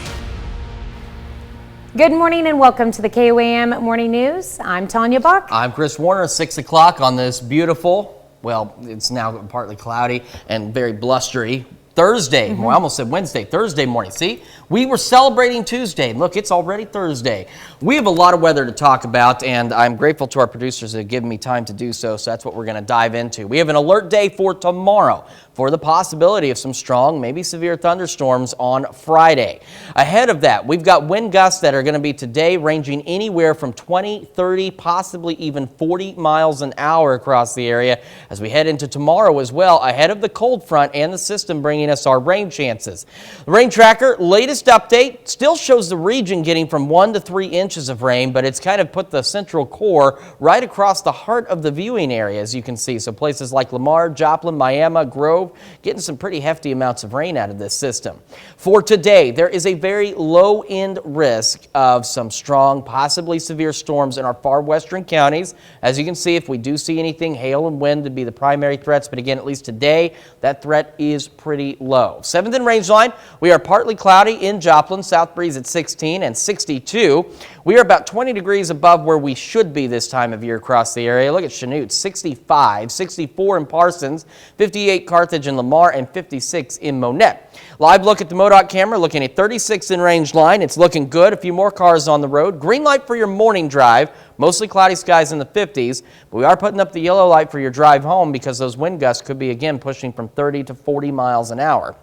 Good morning and welcome to the KOAM Morning News. I'm Tanya Buck. I'm Chris Warner. 6 o'clock on this beautiful, well, it's now partly cloudy and very blustery Thursday. Well, I almost said Wednesday, Thursday morning. See, we were celebrating Tuesday. Look, it's already Thursday. We have a lot of weather to talk about, and I'm grateful to our producers that have given me time to do so. So that's what we're going to dive into. We have an alert day for tomorrow for the possibility of some strong, maybe severe thunderstorms on Friday. Ahead of that, we've got wind gusts that are going to be today ranging anywhere from 20, 30, possibly even 40 miles an hour across the area as we head into tomorrow as well, ahead of the cold front and the system bringing us our rain chances. The rain tracker, latest update, still shows the region getting from 1 to 3 inches of rain, but it's kind of put the central core right across the heart of the viewing area, as you can see. So places like Lamar, Joplin, Miami, Grove, getting some pretty hefty amounts of rain out of this system. For today, there is a very low-end risk of some strong, possibly severe storms in our far western counties. As you can see, if we do see anything, hail and wind would be the primary threats, but again, at least today, that threat is pretty low. 7th in range line, we are partly cloudy in Joplin, south breeze at 16 and 62. We are about 20 degrees above where we should be this time of year across the area. Look at Chanute, 65, 64 in Parsons, 58 Carthage and Lamar, and 56 in Monette. Live look at the MoDOT camera, looking at 36 in range line. It's looking good. A few more cars on the road. Green light for your morning drive. Mostly cloudy skies in the 50s, but we are putting up the yellow light for your drive home because those wind gusts could be again pushing from 30 to 40 miles an hour.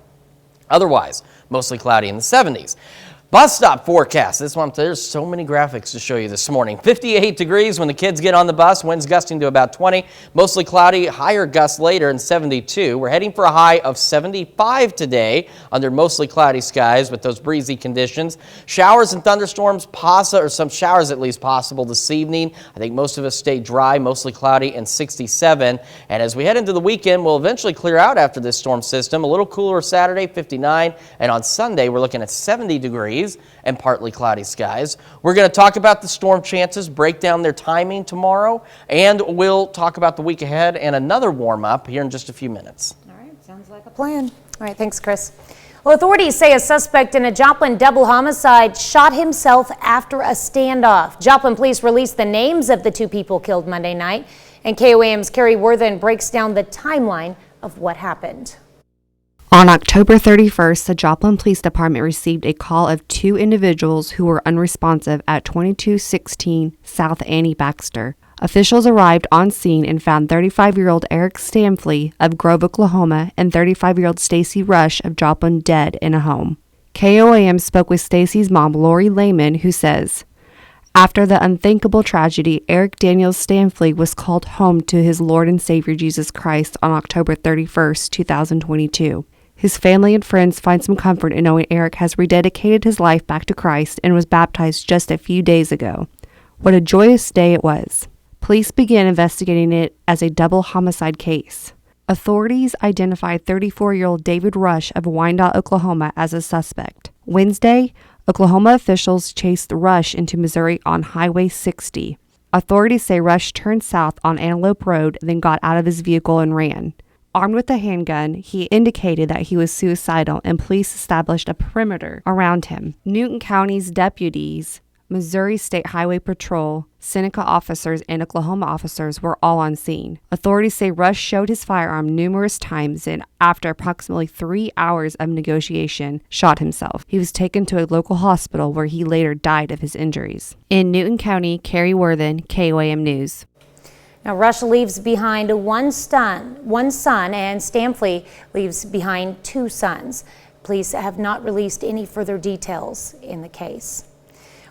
Otherwise, mostly cloudy in the 70s. Bus stop forecast. This one, there's so many graphics to show you this morning. 58 degrees when the kids get on the bus. Winds gusting to about 20. Mostly cloudy, higher gusts later in 72. We're heading for a high of 75 today under mostly cloudy skies with those breezy conditions. Showers and thunderstorms, or some showers at least possible this evening. I think most of us stay dry, mostly cloudy, and 67. And as we head into the weekend, we'll eventually clear out after this storm system. A little cooler Saturday, 59. And on Sunday, we're looking at 70 degrees. And partly cloudy skies. We're going to talk about the storm chances, break down their timing tomorrow, and we'll talk about the week ahead and another warm-up here in just a few minutes. All right, sounds like a plan. All right, thanks, Chris. Well, authorities say a suspect in a Joplin double homicide shot himself after a standoff. Joplin police released the names of the 2 people killed Monday night, and KOAM's Carrie Worthen breaks down the timeline of what happened. On October 31st, the Joplin Police Department received a call of 2 individuals who were unresponsive at 2216 South Annie Baxter. Officials arrived on scene and found 35-year-old Eric Stanfley of Grove, Oklahoma, and 35-year-old Stacy Rush of Joplin dead in a home. KOAM spoke with Stacy's mom, Lori Lehman, who says, "After the unthinkable tragedy, Eric Daniel Stanfley was called home to his Lord and Savior Jesus Christ on October 31st, 2022. His family and friends find some comfort in knowing Eric has rededicated his life back to Christ and was baptized just a few days ago. What a joyous day it was. Police began investigating it as a double homicide case. Authorities identified 34-year-old David Rush of Wyandotte, Oklahoma as a suspect. Wednesday, Oklahoma officials chased Rush into Missouri on Highway 60. Authorities say Rush turned south on Antelope Road, then got out of his vehicle and ran. Armed with a handgun, he indicated that he was suicidal, and police established a perimeter around him. Newton County's deputies, Missouri State Highway Patrol, Seneca officers, and Oklahoma officers were all on scene. Authorities say Rush showed his firearm numerous times and, after approximately 3 hours of negotiation, shot himself. He was taken to a local hospital where he later died of his injuries. In Newton County, Carrie Worthen, KOAM News. Now, Rush leaves behind one son, and Stampley leaves behind 2 sons. Police have not released any further details in the case.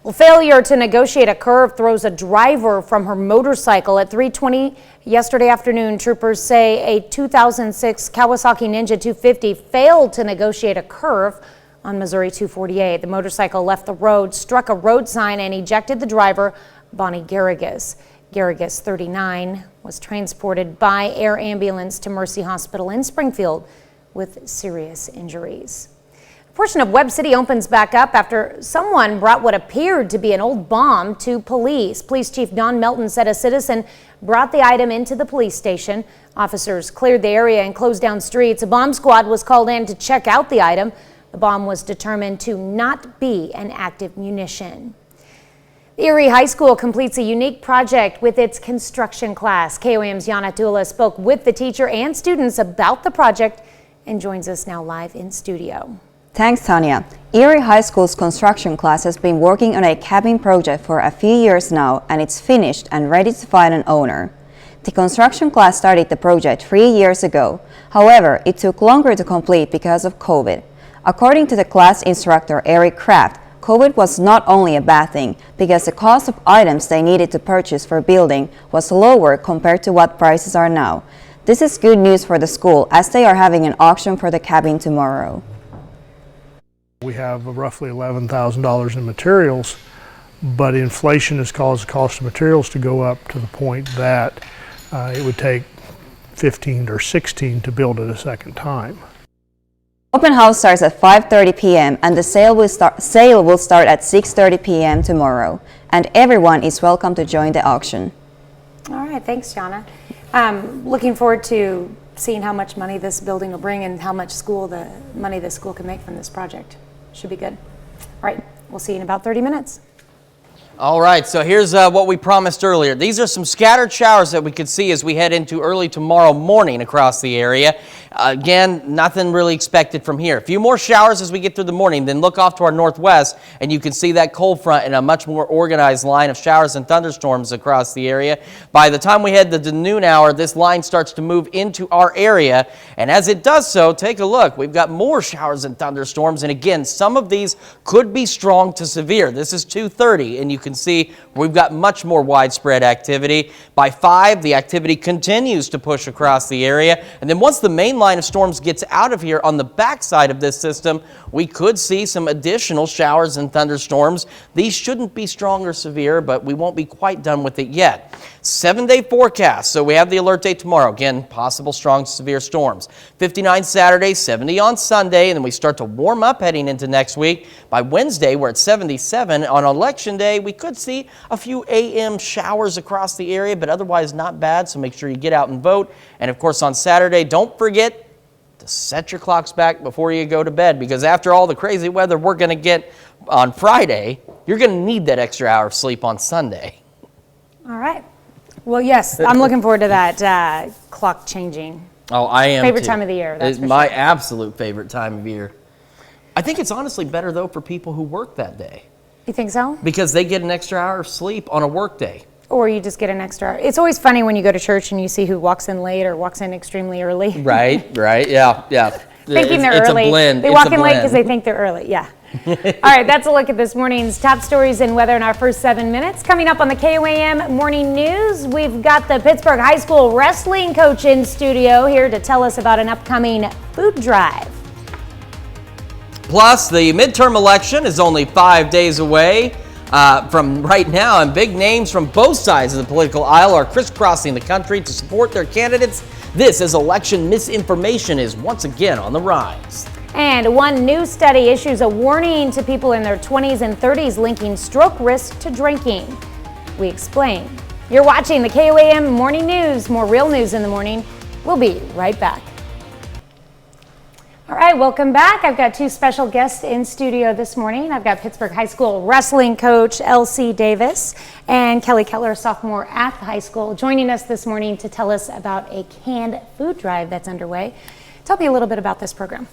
Well, failure to negotiate a curve throws a driver from her motorcycle at 3:20 yesterday afternoon. Troopers say a 2006 Kawasaki Ninja 250 failed to negotiate a curve on Missouri 248. The motorcycle left the road, struck a road sign, and ejected the driver, Bonnie Garrigus. Garrigus, 39, was transported by air ambulance to Mercy Hospital in Springfield with serious injuries. A portion of Webb City opens back up after someone brought what appeared to be an old bomb to police. Police Chief Don Melton said a citizen brought the item into the police station. Officers cleared the area and closed down streets. A bomb squad was called in to check out the item. The bomb was determined to not be an active munition. Erie High School completes a unique project with its construction class. KOAM's Yana Dula spoke with the teacher and students about the project and joins us now live in studio. Thanks, Tanya. Erie High School's construction class has been working on a cabin project for a few years now, and it's finished and ready to find an owner. The construction class started the project 3 years ago. However, it took longer to complete because of COVID. According to the class instructor, Eric Kraft, COVID was not only a bad thing because the cost of items they needed to purchase for building was lower compared to what prices are now. This is good news for the school as they are having an auction for the cabin tomorrow. We have roughly $11,000 in materials, but inflation has caused the cost of materials to go up to the point that it would take 15 or 16 to build it a second time. Open house starts at 5:30 p.m. and the sale will start at 6:30 p.m. tomorrow, and everyone is welcome to join the auction. All right, thanks, Jana. Looking forward to seeing how much money this building will bring and how much money the school can make from this project. Should be good. All right, we'll see you in about 30 minutes. All right, so here's what we promised earlier. These are some scattered showers that we could see as we head into early tomorrow morning across the area. Again, nothing really expected from here. A few more showers as we get through the morning, then look off to our northwest, and you can see that cold front and a much more organized line of showers and thunderstorms across the area. By the time we head to the noon hour, this line starts to move into our area, and as it does so, take a look. We've got more showers and thunderstorms, and again, some of these could be strong to severe. This is 2:30, and you can see we've got much more widespread activity. By 5, the activity continues to push across the area, and then once the main line of storms gets out of here on the backside of this system, we could see some additional showers and thunderstorms. These shouldn't be strong or severe, but we won't be quite done with it yet. 7-day forecast. So we have the alert day tomorrow. Again, possible strong to severe storms. 59 Saturday, 70 on Sunday, and then we start to warm up heading into next week. By Wednesday, we're at 77. On Election Day, we could see a few AM showers across the area, but otherwise not bad, so make sure you get out and vote. And of course, on Saturday, don't forget to set your clocks back before you go to bed, because after all the crazy weather we're going to get on Friday, you're going to need that extra hour of sleep on Sunday. All right. Well, yes, I'm looking forward to that clock changing. Oh, I am Favorite too. time of the year. That's It's my absolute favorite time of year. I think it's honestly better, though, for people who work that day. You think so? Because they get an extra hour of sleep on a work day. Or you just get an extra. It's always funny when you go to church and you see who walks in late or walks in extremely early. Right, yeah. Thinking they're it's early. A blend. They walk in late because they think they're early, yeah. All right, that's a look at this morning's top stories and weather in our first 7 minutes. Coming up on the KOAM Morning News, we've got the Pittsburgh High School wrestling coach in studio here to tell us about an upcoming food drive. Plus, the midterm election is only 5 days away from right now, and big names from both sides of the political aisle are crisscrossing the country to support their candidates. This as election misinformation is once again on the rise. And one new study issues a warning to people in their 20s and 30s linking stroke risk to drinking. We explain. You're watching the KOAM Morning News. More real news in the morning. We'll be right back. All right, welcome back. I've got two special guests in studio this morning. I've got Pittsburgh High School wrestling coach Elsie Davis and Kelly Keller, sophomore at the high school, joining us this morning to tell us about a canned food drive that's underway. Tell me a little bit about this program.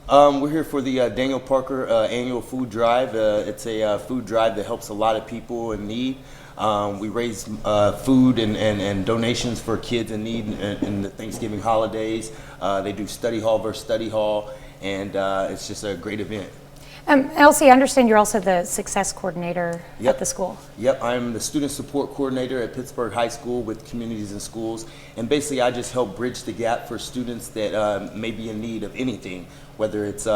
We're here for the Daniel Parker annual food drive. It's a food drive that helps a lot of people in need. We raise food and donations for kids in need in the Thanksgiving holidays. They do study hall versus study hall, and it's just a great event. Elsie, I understand you're also the success coordinator Yep. at the school. Yep, I'm the student support coordinator at Pittsburgh High School with Communities and Schools, and basically I just help bridge the gap for students that may be in need of anything, whether it's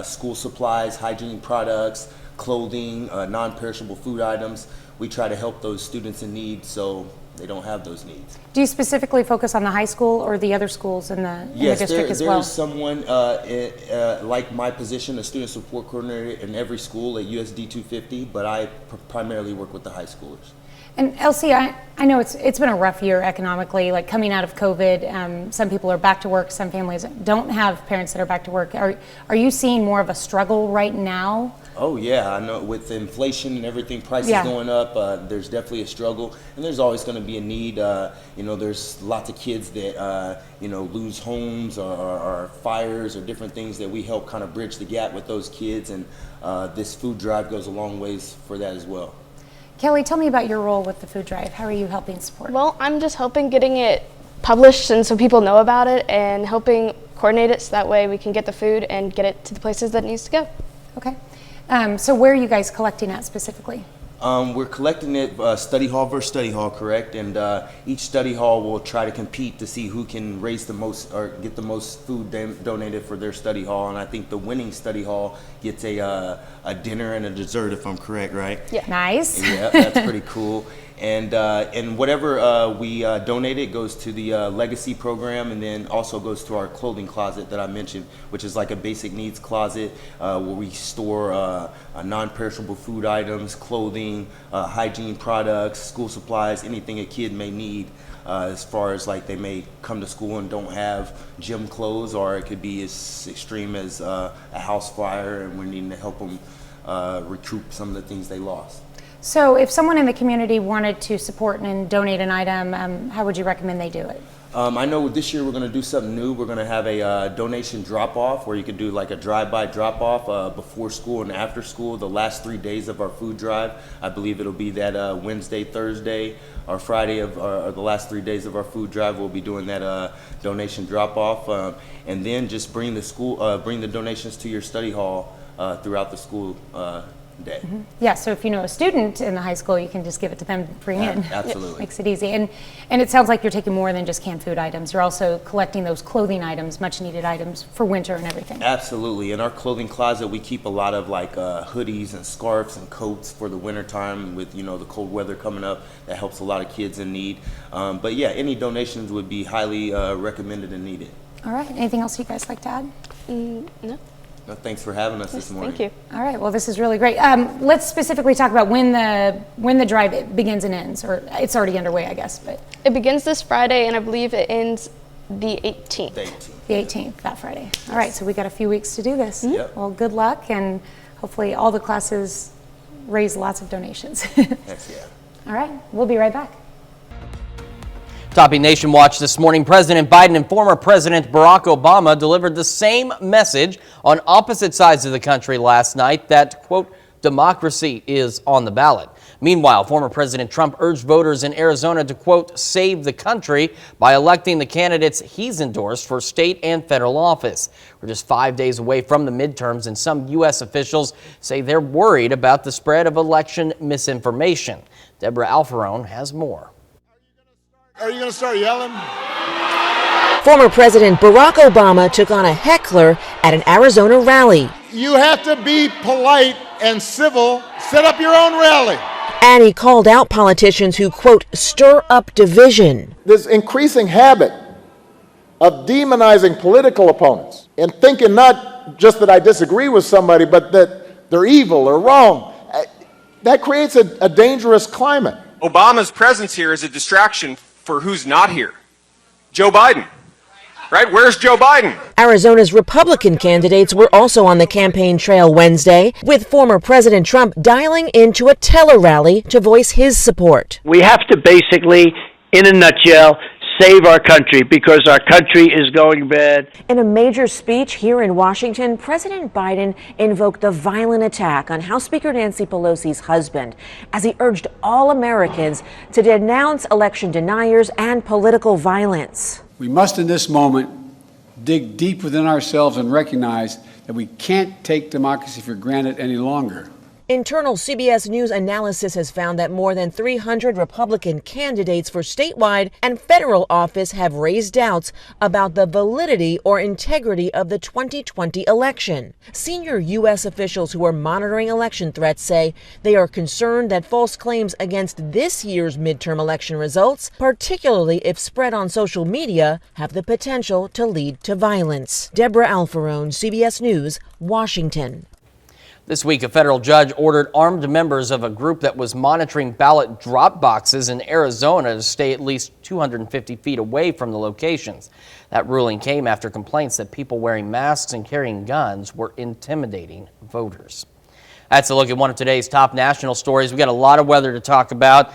school supplies, hygiene products, clothing, non-perishable food items. We try to help those students in need so they don't have those needs. Do you specifically focus on the high school or the other schools in the district as well? There is someone like my position, a student support coordinator in every school at USD 250, but I primarily work with the high schoolers. And Elsie, I know it's been a rough year economically, like coming out of COVID. Some people are back to work, some families don't have parents that are back to work. Are you seeing more of a struggle right now? Oh yeah, I know with inflation and everything, prices going up, there's definitely a struggle, and there's always going to be a need. There's lots of kids that lose homes or fires or different things that we help kind of bridge the gap with those kids, and this food drive goes a long ways for that as well. Kelly, tell me about your role with the food drive. How are you helping support? Well, I'm just helping getting it published and so people know about it, and helping coordinate it so that way we can get the food and get it to the places that it needs to go. Okay. So where are you guys collecting at specifically? We're collecting it study hall versus study hall, correct? And each study hall will try to compete to see who can raise the most or get the most food donated for their study hall. And I think the winning study hall gets a dinner and a dessert, if I'm correct, right? Yeah. Nice. Yeah, that's pretty cool. And whatever we donated goes to the legacy program, and then also goes to our clothing closet that I mentioned, which is like a basic needs closet where we store non-perishable food items, clothing, hygiene products, school supplies, anything a kid may need. As far as like they may come to school and don't have gym clothes, or it could be as extreme as a house fire, and we're needing to help them recoup some of the things they lost. So if someone in the community wanted to support and donate an item, how would you recommend they do it? I know this year we're going to do something new. We're going to have a donation drop-off where you could do like a drive-by drop-off before school and after school, the last 3 days of our food drive. I believe it'll be that Wednesday, Thursday, or Friday of the last 3 days of our food drive. We'll be doing that donation drop-off, and then just bring the donations to your study hall throughout the school day. Mm-hmm. Yeah, so if you know a student in the high school, you can just give it to them to bring in. Absolutely. It makes it easy. And it sounds like you're taking more than just canned food items. You're also collecting those clothing items, much needed items for winter and everything. Absolutely. In our clothing closet, we keep a lot of like hoodies and scarves and coats for the winter time with, the cold weather coming up. That helps a lot of kids in need. But yeah, any donations would be highly recommended and needed. All right. Anything else you guys like to add? No. No, thanks for having us this morning. Thank you. All right. Well, this is really great. Let's specifically talk about when the drive begins and ends, or it's already underway, I guess. But it begins this Friday, and I believe it ends the 18th. The 18th, that Friday. All right. So we got a few weeks to do this. Yep. Well, good luck, and hopefully all the classes raise lots of donations. Heck yeah. All right. We'll be right back. Topping Nation Watch this morning, President Biden and former President Barack Obama delivered the same message on opposite sides of the country last night that, quote, democracy is on the ballot. Meanwhile, former President Trump urged voters in Arizona to, quote, save the country by electing the candidates he's endorsed for state and federal office. We're just 5 days away from the midterms, and some U.S. officials say they're worried about the spread of election misinformation. Deborah Alfarone has more. Are you going to start yelling? Former President Barack Obama took on a heckler at an Arizona rally. You have to be polite and civil. Set up your own rally. And he called out politicians who, quote, stir up division. This increasing habit of demonizing political opponents and thinking not just that I disagree with somebody, but that they're evil or wrong, that creates a dangerous climate. Obama's presence here is a distraction for who's not here. Joe Biden. Right? Where's Joe Biden? Arizona's Republican candidates were also on the campaign trail Wednesday, with former President Trump dialing into a tele-rally to voice his support. We have to basically, in a nutshell, save our country because our country is going bad. In a major speech here in Washington, President Biden invoked the violent attack on House Speaker Nancy Pelosi's husband as he urged all Americans to denounce election deniers and political violence. We must, in this moment, dig deep within ourselves and recognize that we can't take democracy for granted any longer. Internal CBS News analysis has found that more than 300 Republican candidates for statewide and federal office have raised doubts about the validity or integrity of the 2020 election. Senior U.S. officials who are monitoring election threats say they are concerned that false claims against this year's midterm election results, particularly if spread on social media, have the potential to lead to violence. Deborah Alfarone, CBS News, Washington. This week, a federal judge ordered armed members of a group that was monitoring ballot drop boxes in Arizona to stay at least 250 feet away from the locations. That ruling came after complaints that people wearing masks and carrying guns were intimidating voters. That's a look at one of today's top national stories. We've got a lot of weather to talk about.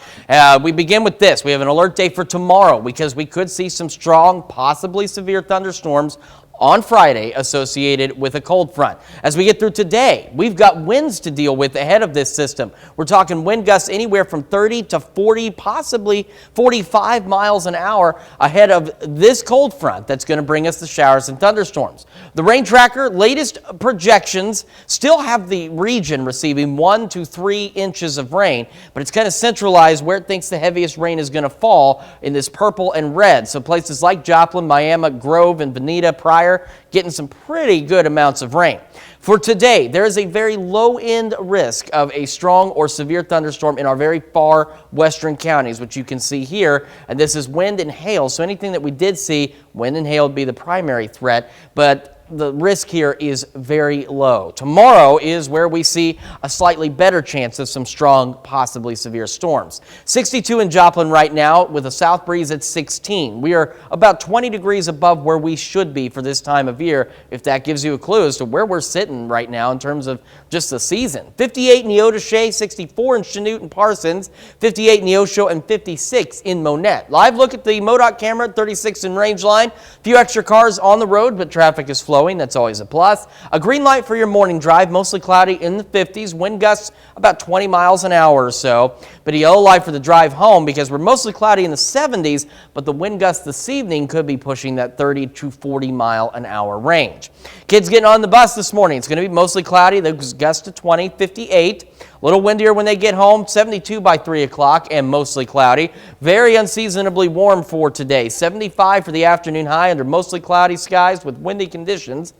We begin with this. We have an alert day for tomorrow because we could see some strong, possibly severe thunderstorms on Friday associated with a cold front. As we get through today, we've got winds to deal with ahead of this system. We're talking wind gusts anywhere from 30 to 40, possibly 45 miles an hour ahead of this cold front that's going to bring us the showers and thunderstorms. The rain tracker latest projections still have the region receiving 1 to 3 inches of rain, but it's kind of centralized where it thinks the heaviest rain is going to fall in this purple and red. So places like Joplin, Miami, Grove, and Bonita, Pryor, getting some pretty good amounts of rain. For today, there is a very low-end risk of a strong or severe thunderstorm in our very far western counties, which you can see here. And this is wind and hail. So anything that we did see, wind and hail would be the primary threat, but the risk here is very low. Tomorrow is where we see a slightly better chance of some strong, possibly severe storms. 62 in Joplin right now with a south breeze at 16. We are about 20 degrees above where we should be for this time of year, if that gives you a clue as to where we're sitting right now in terms of just the season. 58 in Neodesha, 64 in Chanute and Parsons, 58 in Neosho, and 56 in Monette. Live look at the MoDOT camera, 36 in Rangeline. A few extra cars on the road, but traffic is flowing. That's always a plus. A green light for your morning drive, mostly cloudy in the 50s. Wind gusts about 20 miles an hour or so. But a yellow light for the drive home because we're mostly cloudy in the 70s, but the wind gusts this evening could be pushing that 30 to 40 mile an hour range. Kids getting on the bus this morning. It's going to be mostly cloudy. Those gusts to 20, 58. A little windier when they get home, 72 by 3 o'clock and mostly cloudy. Very unseasonably warm for today. 75 for the afternoon high under mostly cloudy skies with windy conditions.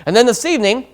And then this evening,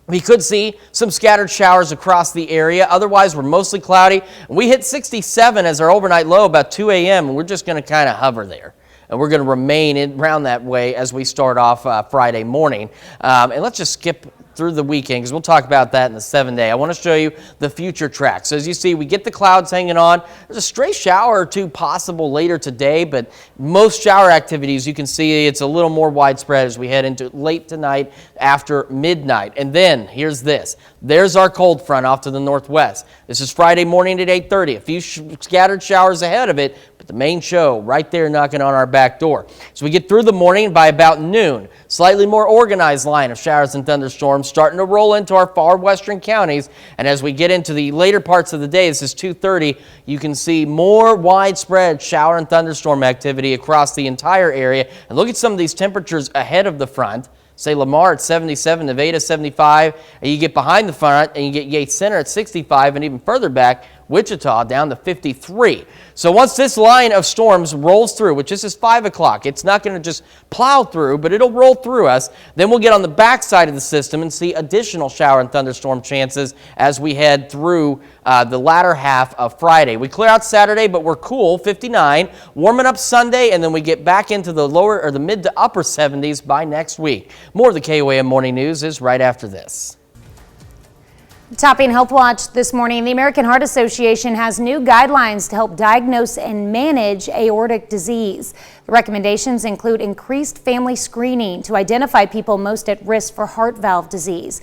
we could see some scattered showers across the area. Otherwise, we're mostly cloudy. We hit 67 as our overnight low about 2 a.m. and we're just going to kind of hover there. And we're going to remain around that way as we start off Friday morning. And let's just skip through the weekend because we'll talk about that in the 7-day. I want to show you the future track. So as you see, we get the clouds hanging on. There's a stray shower or two possible later today, but most shower activities, you can see it's a little more widespread as we head into late tonight after midnight. And then here's this. There's our cold front off to the northwest. This is Friday morning at 8:30. A few scattered showers ahead of it, but the main show right there knocking on our back door. So we get through the morning by about noon. Slightly more organized line of showers and thunderstorms starting to roll into our far western counties. And as we get into the later parts of the day, this is 2:30, you can see more widespread shower and thunderstorm activity across the entire area. And look at some of these temperatures ahead of the front. Say Lamar at 77, Nevada 75, and you get behind the front and you get Yates Center at 65, and even further back, Wichita down to 53. So once this line of storms rolls through, which this is 5 o'clock, it's not going to just plow through, but it'll roll through us. Then we'll get on the backside of the system and see additional shower and thunderstorm chances as we head through the latter half of Friday. We clear out Saturday, but we're cool, 59. Warming up Sunday, and then we get back into the lower or the mid to upper 70s by next week. More of the KOAM Morning News is right after this. Topping Health Watch this morning, the American Heart Association has new guidelines to help diagnose and manage aortic disease. The recommendations include increased family screening to identify people most at risk for heart valve disease.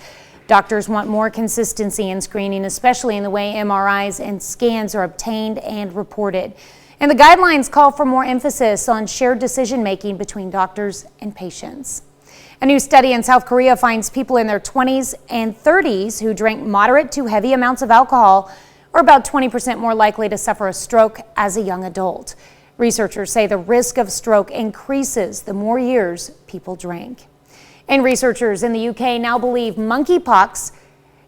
Doctors want more consistency in screening, especially in the way MRIs and scans are obtained and reported. And the guidelines call for more emphasis on shared decision-making between doctors and patients. A new study in South Korea finds people in their 20s and 30s who drank moderate to heavy amounts of alcohol are about 20% more likely to suffer a stroke as a young adult. Researchers say the risk of stroke increases the more years people drink. And researchers in the UK now believe monkeypox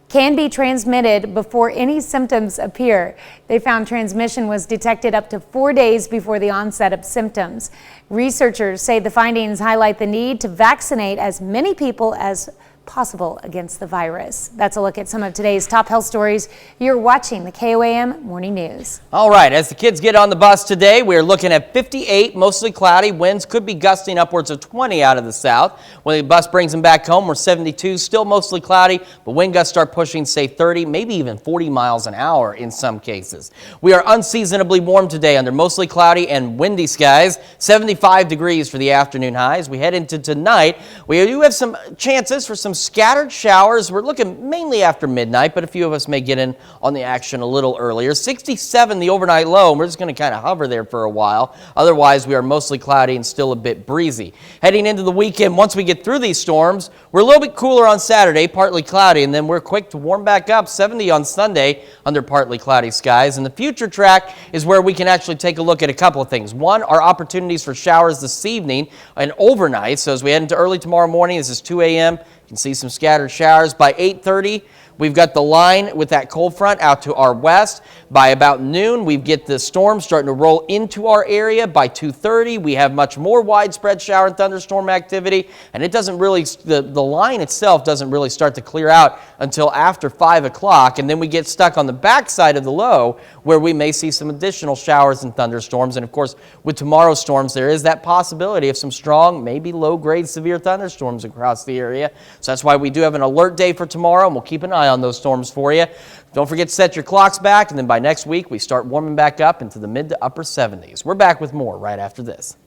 can be transmitted before any symptoms appear. They found transmission was detected up to 4 days before the onset of symptoms. Researchers say the findings highlight the need to vaccinate as many people as possible against the virus. That's a look at some of today's top health stories. You're watching the KOAM Morning News. All right, as the kids get on the bus today, we're looking at 58, mostly cloudy. Winds could be gusting upwards of 20 out of the south. When the bus brings them back home, we're 72, still mostly cloudy, but wind gusts start pushing, say, 30, maybe even 40 miles an hour in some cases. We are unseasonably warm today under mostly cloudy and windy skies, 75 degrees for the afternoon highs. We head into tonight. We do have some chances for some scattered showers. We're looking mainly after midnight, but a few of us may get in on the action a little earlier. 67 the overnight low, and we're just going to kind of hover there for a while. Otherwise, we are mostly cloudy and still a bit breezy. Heading into the weekend, once we get through these storms, we're a little bit cooler on Saturday, partly cloudy, and then we're quick to warm back up, 70 on Sunday under partly cloudy skies. And the future track is where we can actually take a look at a couple of things. One, our opportunities for showers this evening and overnight. So as we head into early tomorrow morning, this is 2 a.m., you can see some scattered showers. By 8:30, we've got the line with that cold front out to our west. By about noon, we get the storm starting to roll into our area. By 2:30, we have much more widespread shower and thunderstorm activity, and it doesn't really, the line itself doesn't really start to clear out until after 5 o'clock, and then we get stuck on the backside of the low where we may see some additional showers and thunderstorms. And of course, with tomorrow's storms, there is that possibility of some strong, maybe low-grade severe thunderstorms across the area. So that's why we do have an alert day for tomorrow, and we'll keep an eye on those storms for you. Don't forget to set your clocks back, and then by next week, we start warming back up into the mid to upper 70s. We're back with more right after this.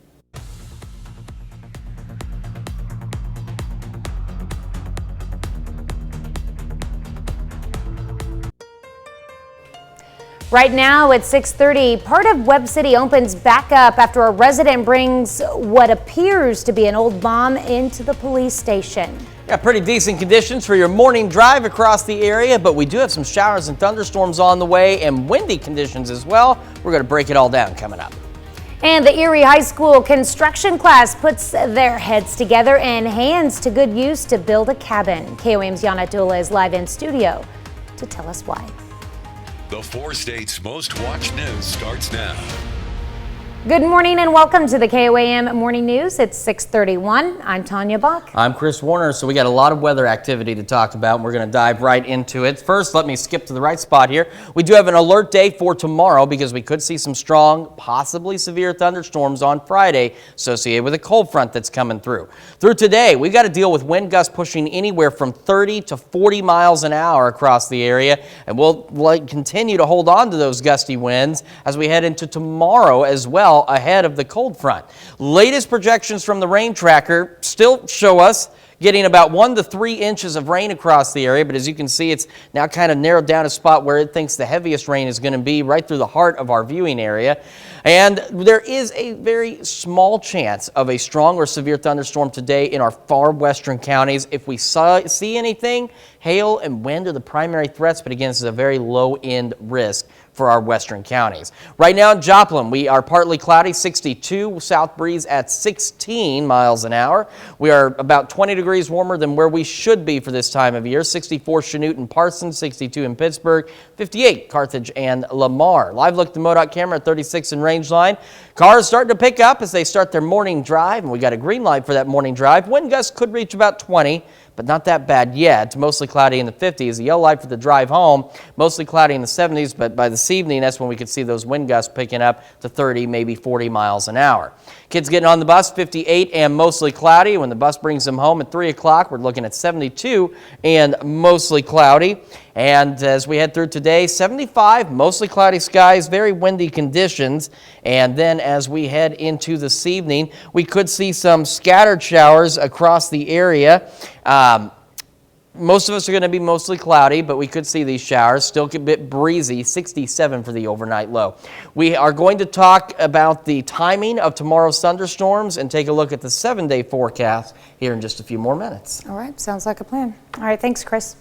Right now at 6:30, part of Webb City opens back up after a resident brings what appears to be an old bomb into the police station. Yeah, pretty decent conditions for your morning drive across the area, but we do have some showers and thunderstorms on the way and windy conditions as well. We're going to break it all down coming up. And the Erie High School construction class puts their heads together and hands to good use to build a cabin. KOAM's Yana Dula is live in studio to tell us why. The 4 states' most watched news starts now. Good morning and welcome to the KOAM Morning News. It's 6:31. I'm Tanya Bach. I'm Chris Warner. So we got a lot of weather activity to talk about, and we're going to dive right into it. First, let me skip to the right spot here. We do have an alert day for tomorrow because we could see some strong, possibly severe thunderstorms on Friday associated with a cold front that's coming through. Through today, we've got to deal with wind gusts pushing anywhere from 30 to 40 miles an hour across the area, and we'll continue to hold on to those gusty winds as we head into tomorrow as well, ahead of the cold front. Latest projections from the rain tracker still show us getting about 1 to 3 inches of rain across the area, but as you can see, it's now kind of narrowed down a spot where it thinks the heaviest rain is going to be right through the heart of our viewing area. And there is a very small chance of a strong or severe thunderstorm today in our far western counties. If we see anything, hail and wind are the primary threats, but again, this is a very low-end risk for our western counties. Right now in Joplin, we are partly cloudy, 62, south breeze at 16 miles an hour. We are about 20 degrees warmer than where we should be for this time of year. 64 Chanute and Parsons, 62 in Pittsburgh, 58 Carthage and Lamar. Live look at the MoDOT camera at 36 in Rangeline. Cars starting to pick up as they start their morning drive, and we got a green light for that morning drive. Wind gusts could reach about 20, but not that bad yet. Mostly cloudy in the 50s. A yellow light for the drive home. Mostly cloudy in the 70s, but by this evening, that's when we could see those wind gusts picking up to 30, maybe 40 miles an hour. Kids getting on the bus, 58 and mostly cloudy. When the bus brings them home at 3 o'clock, we're looking at 72 and mostly cloudy. And as we head through today, 75, mostly cloudy skies, very windy conditions. And then as we head into this evening, we could see some scattered showers across the area. Most of us are going to be mostly cloudy, but we could see these showers. Still a bit breezy, 67 for the overnight low. We are going to talk about the timing of tomorrow's thunderstorms and take a look at the 7-day forecast here in just a few more minutes. All right, sounds like a plan. All right, thanks, Chris.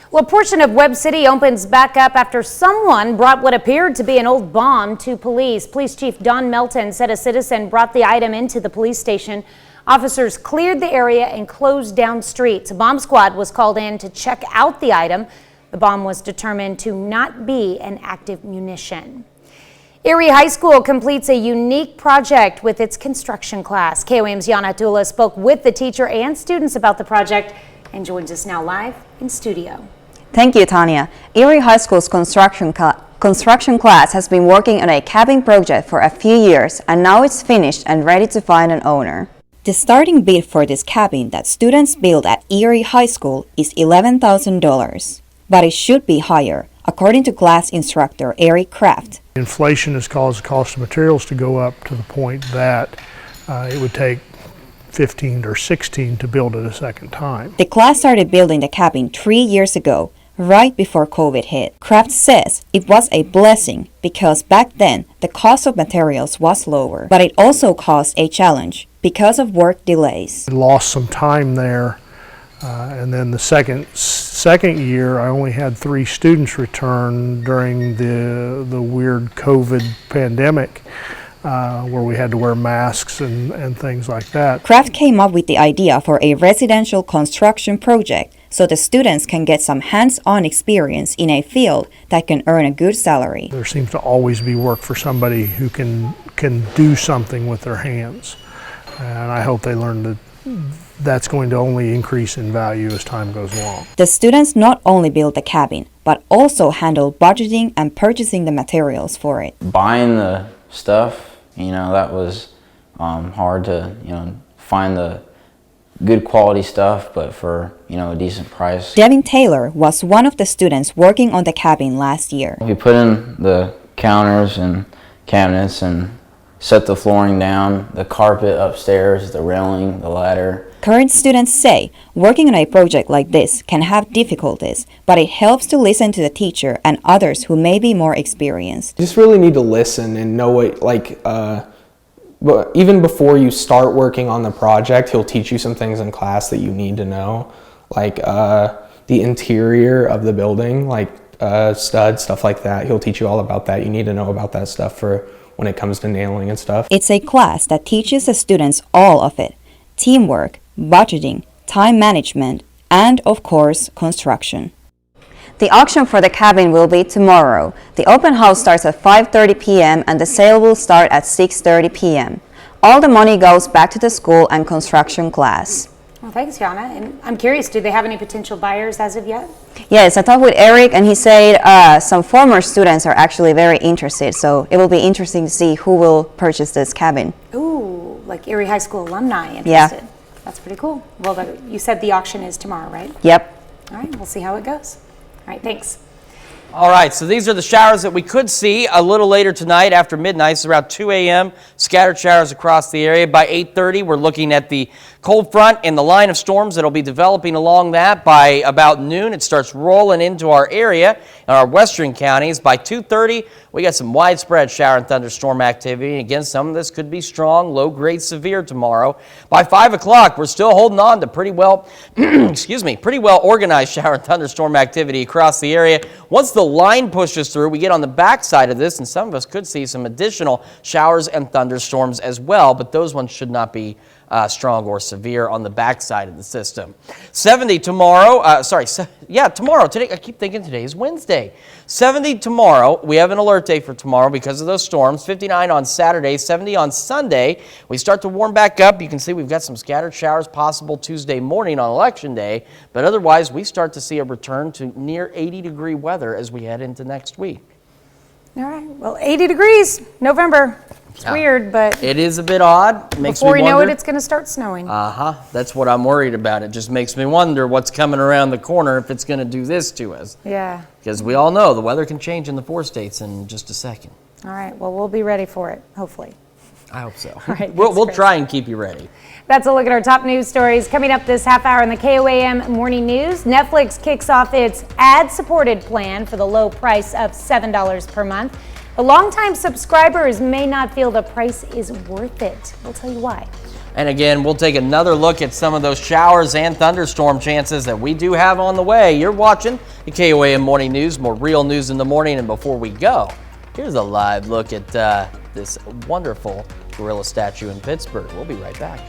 Well, a portion of Webb City opens back up after someone brought what appeared to be an old bomb to police. Police Chief Don Melton said a citizen brought the item into the police station. Officers cleared the area and closed down streets. A bomb squad was called in to check out the item. The bomb was determined to not be an active munition. Erie High School completes a unique project with its construction class. KOAM's Yana Dula spoke with the teacher and students about the project and joins us now live in studio. Thank you, Tanya. Erie High School's construction class has been working on a cabin project for a few years, and now it's finished and ready to find an owner. The starting bid for this cabin that students build at Erie High School is $11,000, but it should be higher, according to class instructor Eric Kraft. Inflation has caused the cost of materials to go up to the point that it would take 15 or 16 to build it a second time. The class started building the cabin 3 years ago, right before COVID hit. Kraft says it was a blessing because back then the cost of materials was lower, but it also caused a challenge because of work delays. We lost some time there, and then the second year I only had 3 students return during the weird COVID pandemic, where we had to wear masks and things like that. Kraft came up with the idea for a residential construction project so the students can get some hands-on experience in a field that can earn a good salary. There seems to always be work for somebody who can do something with their hands. And I hope they learn that that's going to only increase in value as time goes along. The students not only build the cabin, but also handle budgeting and purchasing the materials for it. Buying the stuff, that was hard to, find the good quality stuff, but for, a decent price. Devin Taylor was one of the students working on the cabin last year. We put in the counters and cabinets and set the flooring down, the carpet upstairs, the railing, the ladder. Current students say working on a project like this can have difficulties, but it helps to listen to the teacher and others who may be more experienced. You just really need to listen and know what, but even before you start working on the project, he'll teach you some things in class that you need to know, like the interior of the building, like studs, stuff like that. He'll teach you all about that. You need to know about that stuff for when it comes to nailing and stuff. It's a class that teaches the students all of it: teamwork, budgeting, time management, and of course, construction. The auction for the cabin will be tomorrow. The open house starts at 5:30 p.m. and the sale will start at 6:30 p.m. All the money goes back to the school and construction class. Well, thanks, Yana. And I'm curious, do they have any potential buyers as of yet? Yes, I talked with Eric and he said some former students are actually very interested, so it will be interesting to see who will purchase this cabin. Ooh, like Erie High School alumni interested. Yeah. That's pretty cool. Well, you said the auction is tomorrow, right? Yep. All right, we'll see how it goes. All right, thanks. All right, so these are the showers that we could see a little later tonight after midnight. It's around 2 a.m. Scattered showers across the area. By 8:30, we're looking at the cold front and the line of storms that will be developing along that. By about noon, it starts rolling into our area in our western counties. By 2:30, we got some widespread shower and thunderstorm activity. Again, some of this could be strong, low-grade severe tomorrow. By 5 o'clock, we're still holding on to pretty well, pretty well organized shower and thunderstorm activity across the area. Once the coastal line pushes through, we get on the backside of this, and some of us could see some additional showers and thunderstorms as well, but those ones should not be strong or severe on the backside of the system. 70 tomorrow. Tomorrow. Today, I keep thinking today is Wednesday. 70 tomorrow. We have an alert day for tomorrow because of those storms. 59 on Saturday, 70 on Sunday. We start to warm back up. You can see we've got some scattered showers possible Tuesday morning on Election Day, but otherwise we start to see a return to near 80-degree weather as we head into next week. All right. Well, 80 degrees, November. It's weird, but it is a bit odd. Makes before me we know wonder. it, it's going to start snowing. That's what I'm worried about. It just makes me wonder what's coming around the corner if it's going to do this to us. Yeah. Because we all know the weather can change in the 4 states in just a second. All right. Well, we'll be ready for it, hopefully. I hope so. All right, We'll try and keep you ready. That's a look at our top news stories. Coming up this half hour in the KOAM Morning News, Netflix kicks off its ad-supported plan for the low price of $7 per month. The longtime subscribers may not feel the price is worth it. We'll tell you why. And again, we'll take another look at some of those showers and thunderstorm chances that we do have on the way. You're watching the KOAM Morning News, more real news in the morning. And before we go, here's a live look at this wonderful gorilla statue in Pittsburgh. We'll be right back.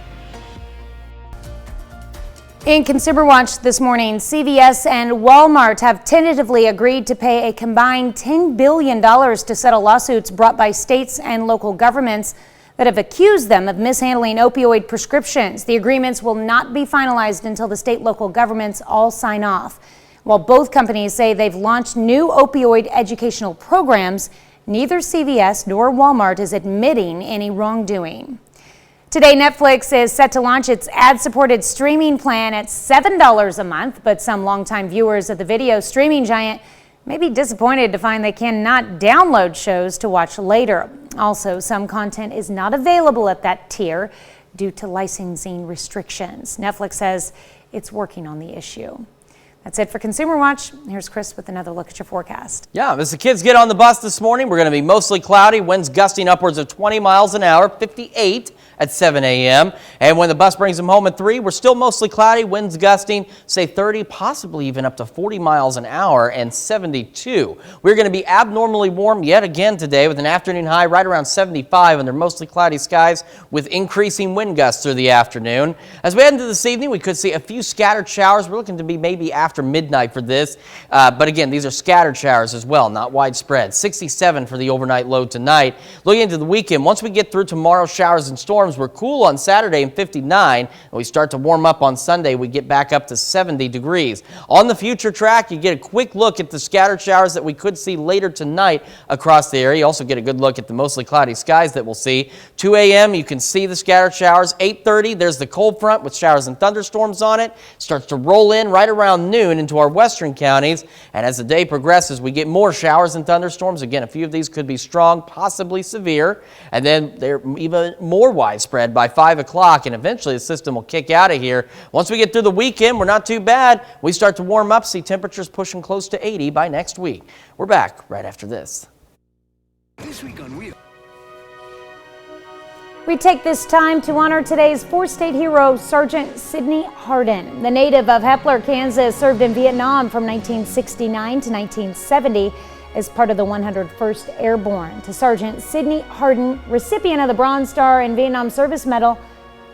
In Consumer Watch this morning, CVS and Walmart have tentatively agreed to pay a combined $10 billion to settle lawsuits brought by states and local governments that have accused them of mishandling opioid prescriptions. The agreements will not be finalized until the state local governments all sign off. While both companies say they've launched new opioid educational programs, neither CVS nor Walmart is admitting any wrongdoing. Today, Netflix is set to launch its ad-supported streaming plan at $7 a month, but some longtime viewers of the video streaming giant may be disappointed to find they cannot download shows to watch later. Also, some content is not available at that tier due to licensing restrictions. Netflix says it's working on the issue. That's it for Consumer Watch. Here's Chris with another look at your forecast. Yeah, as the kids get on the bus this morning, we're going to be mostly cloudy, winds gusting upwards of 20 miles an hour, 58 at 7 a.m. And when the bus brings them home at 3, we're still mostly cloudy, winds gusting, say 30, possibly even up to 40 miles an hour and 72. We're going to be abnormally warm yet again today with an afternoon high right around 75 under mostly cloudy skies with increasing wind gusts through the afternoon. As we head into this evening, we could see a few scattered showers. We're looking to be maybe after midnight for this. But again, these are scattered showers as well, not widespread. 67 for the overnight low tonight. Looking into the weekend, once we get through tomorrow's showers and storms, we're cool on Saturday and 59. And we start to warm up on Sunday. We get back up to 70 degrees. On the future track, you get a quick look at the scattered showers that we could see later tonight across the area. You also get a good look at the mostly cloudy skies that we'll see. 2 a.m., you can see the scattered showers. 8:30, there's the cold front with showers and thunderstorms on it. Starts to roll in right around noon into our western counties. And as the day progresses, we get more showers and thunderstorms. Again, a few of these could be strong, possibly severe. And then they're even more widespread by 5 o'clock. And eventually the system will kick out of here. Once we get through the weekend, we're not too bad. We start to warm up, see temperatures pushing close to 80 by next week. We're back right after this. This week on Real. We take this time to honor today's four-state hero, Sergeant Sidney Hardin. The native of Hepler, Kansas, served in Vietnam from 1969 to 1970 as part of the 101st Airborne. To Sergeant Sidney Hardin, recipient of the Bronze Star and Vietnam Service Medal,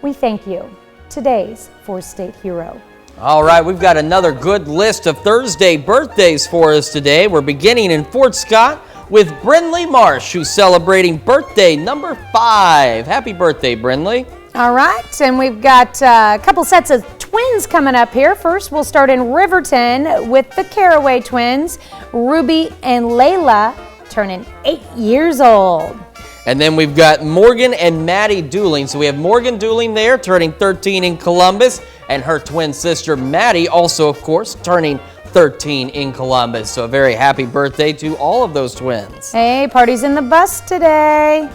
we thank you. Today's four-state hero. All right, we've got another good list of Thursday birthdays for us today. We're beginning in Fort Scott with Brindley Marsh, who's celebrating birthday number 5. Happy birthday, Brindley. All right, and we've got a couple sets of twins coming up here. First, we'll start in Riverton with the Caraway twins, Ruby and Layla, turning 8 years old. And then we've got Morgan and Maddie Dooling. So we have Morgan Dooling there, turning 13 in Columbus, and her twin sister Maddie, also, of course, turning 13 in Columbus. So a very happy birthday to all of those twins. Hey, party's in the bus today.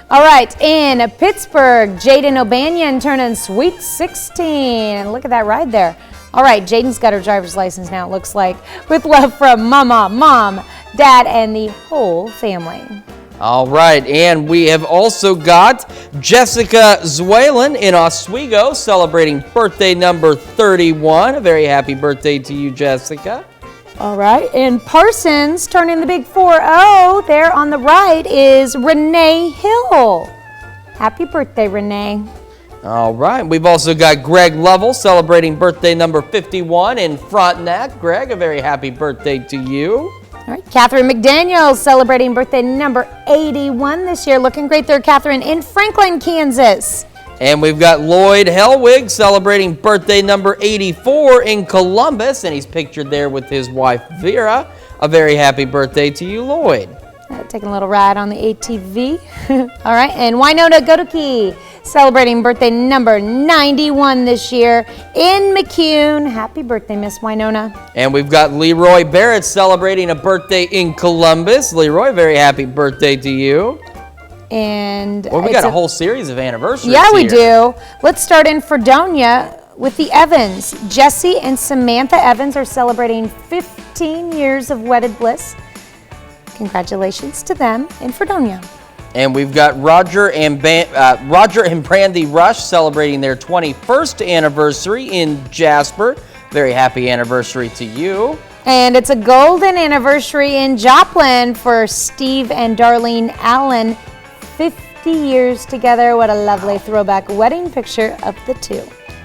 All right, in Pittsburgh, Jaden O'Banion turning sweet 16. And look at that ride there. All right, Jaden's got her driver's license now, it looks like. With love from Mama, Mom, Dad, and the whole family. All right, and we have also got Jessica Zwalen in Oswego celebrating birthday number 31. A very happy birthday to you, Jessica. All right, and Parsons turning the big 4-0. There on the right is Renee Hill. Happy birthday, Renee. All right, we've also got Greg Lovell celebrating birthday number 51 in Frontenac. Greg, a very happy birthday to you. All right, Catherine McDaniel celebrating birthday number 81 this year. Looking great there, Catherine, in Franklin, Kansas. And we've got Lloyd Hellwig celebrating birthday number 84 in Columbus, and he's pictured there with his wife Vera. A very happy birthday to you, Lloyd. Taking a little ride on the ATV. All right, and Winona Godoki celebrating birthday number 91 this year in McCune. Happy birthday, Miss Winona. And we've got Leroy Barrett celebrating a birthday in Columbus. Leroy, very happy birthday to you. And well, we got a whole series of anniversaries. Yeah, we here. do. Let's start in Fredonia with the Evans. Jesse and Samantha Evans are celebrating 15 years of wedded bliss. Congratulations to them in Fredonia. And we've got Roger and Brandy Rush celebrating their 21st anniversary in Jasper. Very happy anniversary to you. And it's a golden anniversary in Joplin for Steve and Darlene Allen. 50 years together. What a lovely throwback wedding picture of the two.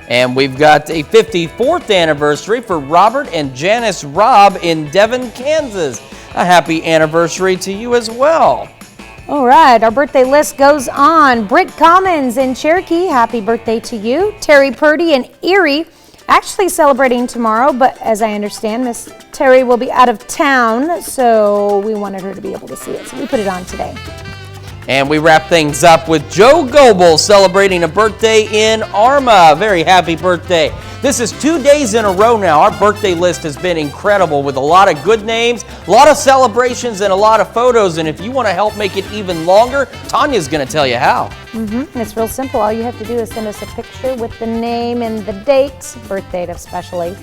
And we've got a 54th anniversary for Robert and Janice Robb in Devon, Kansas. A happy anniversary to you as well. All right, our birthday list goes on. Britt Commons in Cherokee, happy birthday to you. Terry Purdy in Erie, actually celebrating tomorrow, but as I understand, Miss Terry will be out of town, so we wanted her to be able to see it, so we put it on today. And we wrap things up with Joe Goebel celebrating a birthday in Arma. Very happy birthday. This is 2 days in a row now. Our birthday list has been incredible with a lot of good names, a lot of celebrations, and a lot of photos. And if you want to help make it even longer, Tanya's going to tell you how. It's real simple. All you have to do is send us a picture with the name and the date, birth date especially,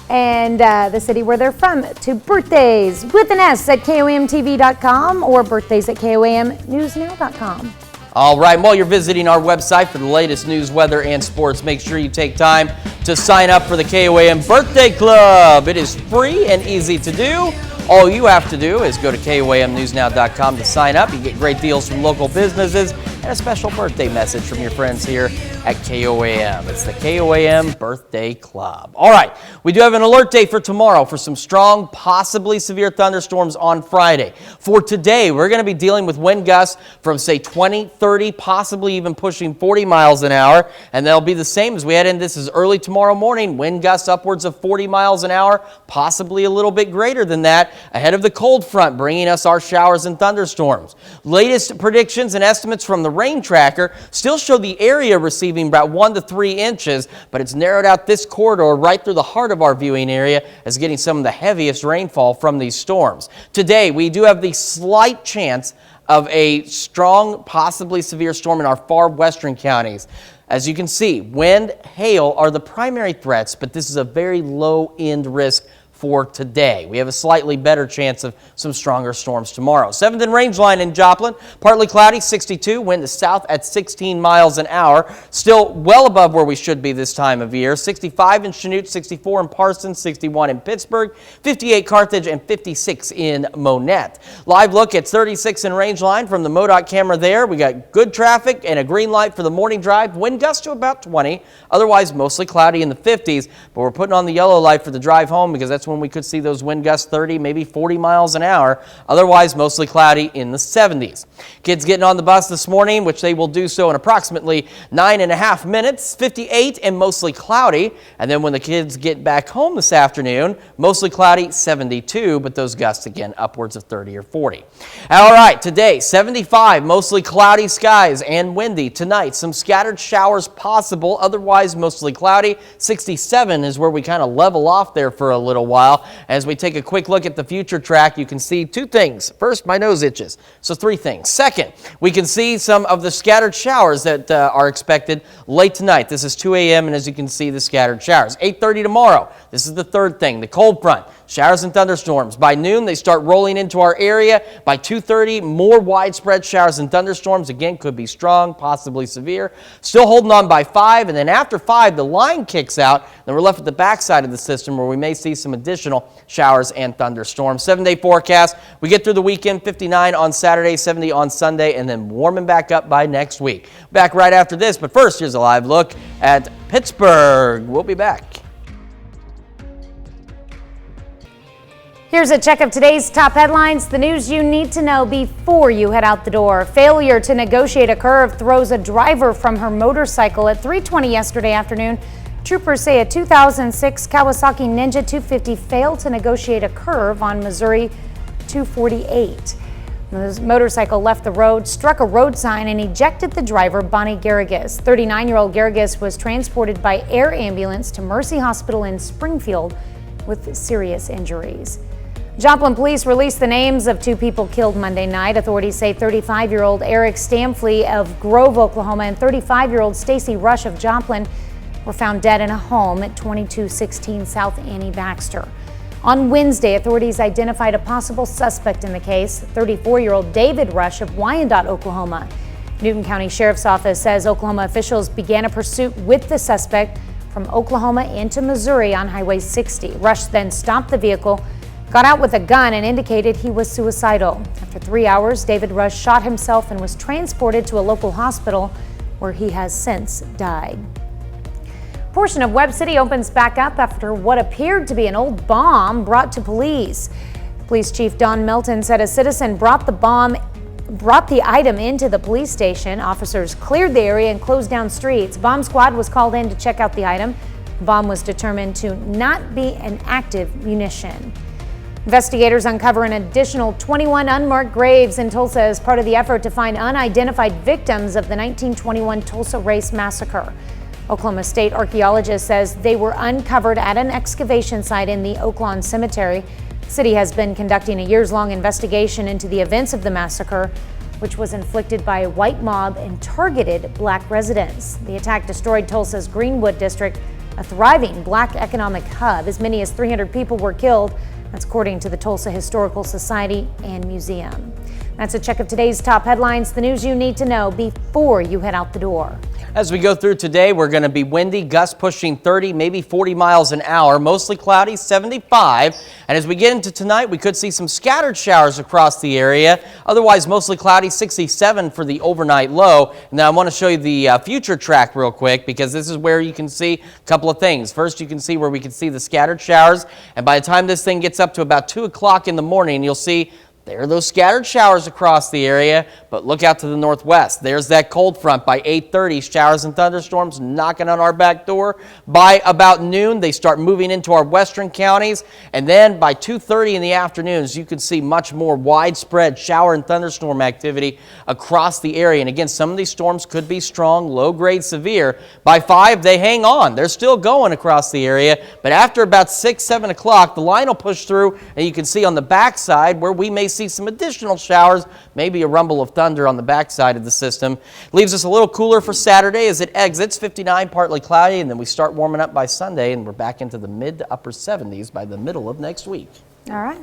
and the city where they're from, to birthdays with an S at KOAMTV.com or birthdays at KOAMNewsNow.com. All right, while you're visiting our website for the latest news, weather, and sports, make sure you take time to sign up for the KOAM Birthday Club. It is free and easy to do. All you have to do is go to KOAMNewsNow.com to sign up. You get great deals from local businesses and a special birthday message from your friends here at KOAM. It's the KOAM Birthday Club. All right, we do have an alert day for tomorrow for some strong, possibly severe thunderstorms on Friday. For today, we're going to be dealing with wind gusts from, say, 20, 30, possibly even pushing 40 miles an hour. And they'll be the same as we head in. This is early tomorrow morning. Wind gusts upwards of 40 miles an hour, possibly a little bit greater than that, ahead of the cold front bringing us our showers and thunderstorms. Latest predictions and estimates from the rain tracker still show the area receiving about 1 to 3 inches, but it's narrowed out this corridor right through the heart of our viewing area as getting some of the heaviest rainfall from these storms. Today, we do have the slight chance of a strong, possibly severe storm in our far western counties. As you can see, wind, hail are the primary threats, but this is a very low-end risk for today. We have a slightly better chance of some stronger storms tomorrow. 7th and range line in Joplin, partly cloudy, 62, wind to south at 16 miles an hour. Still well above where we should be this time of year. 65 in Chanute, 64 in Parsons, 61 in Pittsburgh, 58 Carthage, and 56 in Monette. Live look at 36 in range line from the MoDOT camera there. We got good traffic and a green light for the morning drive. Wind gust to about 20, otherwise mostly cloudy in the 50s, but we're putting on the yellow light for the drive home because that's when we could see those wind gusts 30, maybe 40 miles an hour. Otherwise, mostly cloudy in the 70s. Kids getting on the bus this morning, which they will do so in approximately 9.5 minutes, 58 and mostly cloudy. And then when the kids get back home this afternoon, mostly cloudy, 72, but those gusts again upwards of 30 or 40. All right, today, 75, mostly cloudy skies and windy. Tonight, some scattered showers possible, otherwise mostly cloudy. 67 is where we kind of level off there for a little while. As we take a quick look at the future track, you can see 2 things. First, my nose itches, so 3 things. Second, we can see some of the scattered showers that are expected late tonight. This is 2 a.m. and as you can see, the scattered showers. 8:30 tomorrow. This is the 3rd thing, the cold front. Showers and thunderstorms. By noon, they start rolling into our area. By 2:30, more widespread showers and thunderstorms. Again, could be strong, possibly severe. Still holding on by 5, and then after 5, the line kicks out. Then we're left at the backside of the system where we may see some additional showers and thunderstorms. 7-day forecast. We get through the weekend, 59 on Saturday, 70 on Sunday, and then warming back up by next week. Back right after this, but first, here's a live look at Pittsburgh. We'll be back. Here's a check of today's top headlines, the news you need to know before you head out the door. Failure to negotiate a curve throws a driver from her motorcycle at 3:20 yesterday afternoon. Troopers say a 2006 Kawasaki Ninja 250 failed to negotiate a curve on Missouri 248. The motorcycle left the road, struck a road sign, and ejected the driver, Bonnie Garrigus. 39-year-old Garrigus was transported by air ambulance to Mercy Hospital in Springfield with serious injuries. Joplin police released the names of 2 people killed Monday night. Authorities say 35-year-old Eric Stamfley of Grove, Oklahoma, and 35-year-old Stacy Rush of Joplin were found dead in a home at 2216 South Annie Baxter. On Wednesday, authorities identified a possible suspect in the case, 34-year-old David Rush of Wyandotte, Oklahoma. Newton County Sheriff's Office says Oklahoma officials began a pursuit with the suspect from Oklahoma into Missouri on Highway 60. Rush then stopped the vehicle, got out with a gun, and indicated he was suicidal. After 3 hours, David Rush shot himself and was transported to a local hospital where he has since died. A portion of Webb City opens back up after what appeared to be an old bomb brought to police. Police Chief Don Melton said a citizen brought the item into the police station. Officers cleared the area and closed down streets. Bomb squad was called in to check out the item. The bomb was determined to not be an active munition. Investigators uncover an additional 21 unmarked graves in Tulsa as part of the effort to find unidentified victims of the 1921 Tulsa Race Massacre. Oklahoma State archaeologist says they were uncovered at an excavation site in the Oaklawn Cemetery. The city has been conducting a years-long investigation into the events of the massacre, which was inflicted by a white mob and targeted black residents. The attack destroyed Tulsa's Greenwood district, a thriving black economic hub. As many as 300 people were killed. That's according to the Tulsa Historical Society and Museum. That's a check of today's top headlines, the news you need to know before you head out the door. As we go through today, we're going to be windy, gusts pushing 30, maybe 40 miles an hour, mostly cloudy, 75. And as we get into tonight, we could see some scattered showers across the area. Otherwise, mostly cloudy, 67 for the overnight low. And now I want to show you the future track real quick, because this is where you can see a couple of things. First, you can see where we can see the scattered showers. And by the time this thing gets up to about 2 o'clock in the morning, you'll see there are those scattered showers across the area, but look out to the northwest. There's that cold front by 8:30. Showers and thunderstorms knocking on our back door. By about noon, they start moving into our western counties. And then by 2:30 in the afternoons, you can see much more widespread shower and thunderstorm activity across the area. And again, some of these storms could be strong, low-grade, severe. By 5, they hang on. They're still going across the area. But after about 6, 7 o'clock, the line will push through, and you can see on the backside where we may see some additional showers, maybe a rumble of thunder on the backside of the system. Leaves us a little cooler for Saturday as it exits, 59, partly cloudy, and then we start warming up by Sunday, and we're back into the mid to upper 70s by the middle of next week. All right.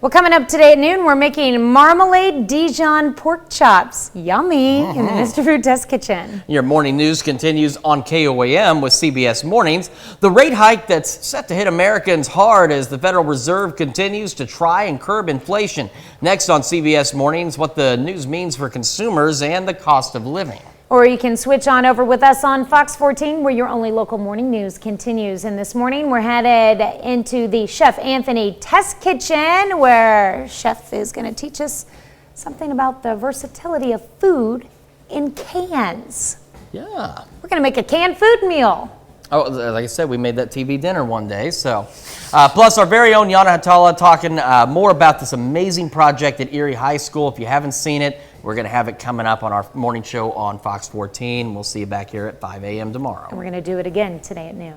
Well, coming up today at noon, we're making marmalade Dijon pork chops. Yummy in the Mr. Food Test Kitchen. Your morning news continues on KOAM with CBS Mornings. The rate hike that's set to hit Americans hard as the Federal Reserve continues to try and curb inflation. Next on CBS Mornings, what the news means for consumers and the cost of living. Or you can switch on over with us on Fox 14, where your only local morning news continues. And this morning, we're headed into the Chef Anthony Test Kitchen, where Chef is going to teach us something about the versatility of food in cans. Yeah. We're going to make a canned food meal. Oh, like I said, we made that TV dinner one day. So, plus our very own Yana Hatala talking more about this amazing project at Erie High School. If you haven't seen it, we're going to have it coming up on our morning show on Fox 14. We'll see you back here at 5 a.m. tomorrow. And we're going to do it again today at noon.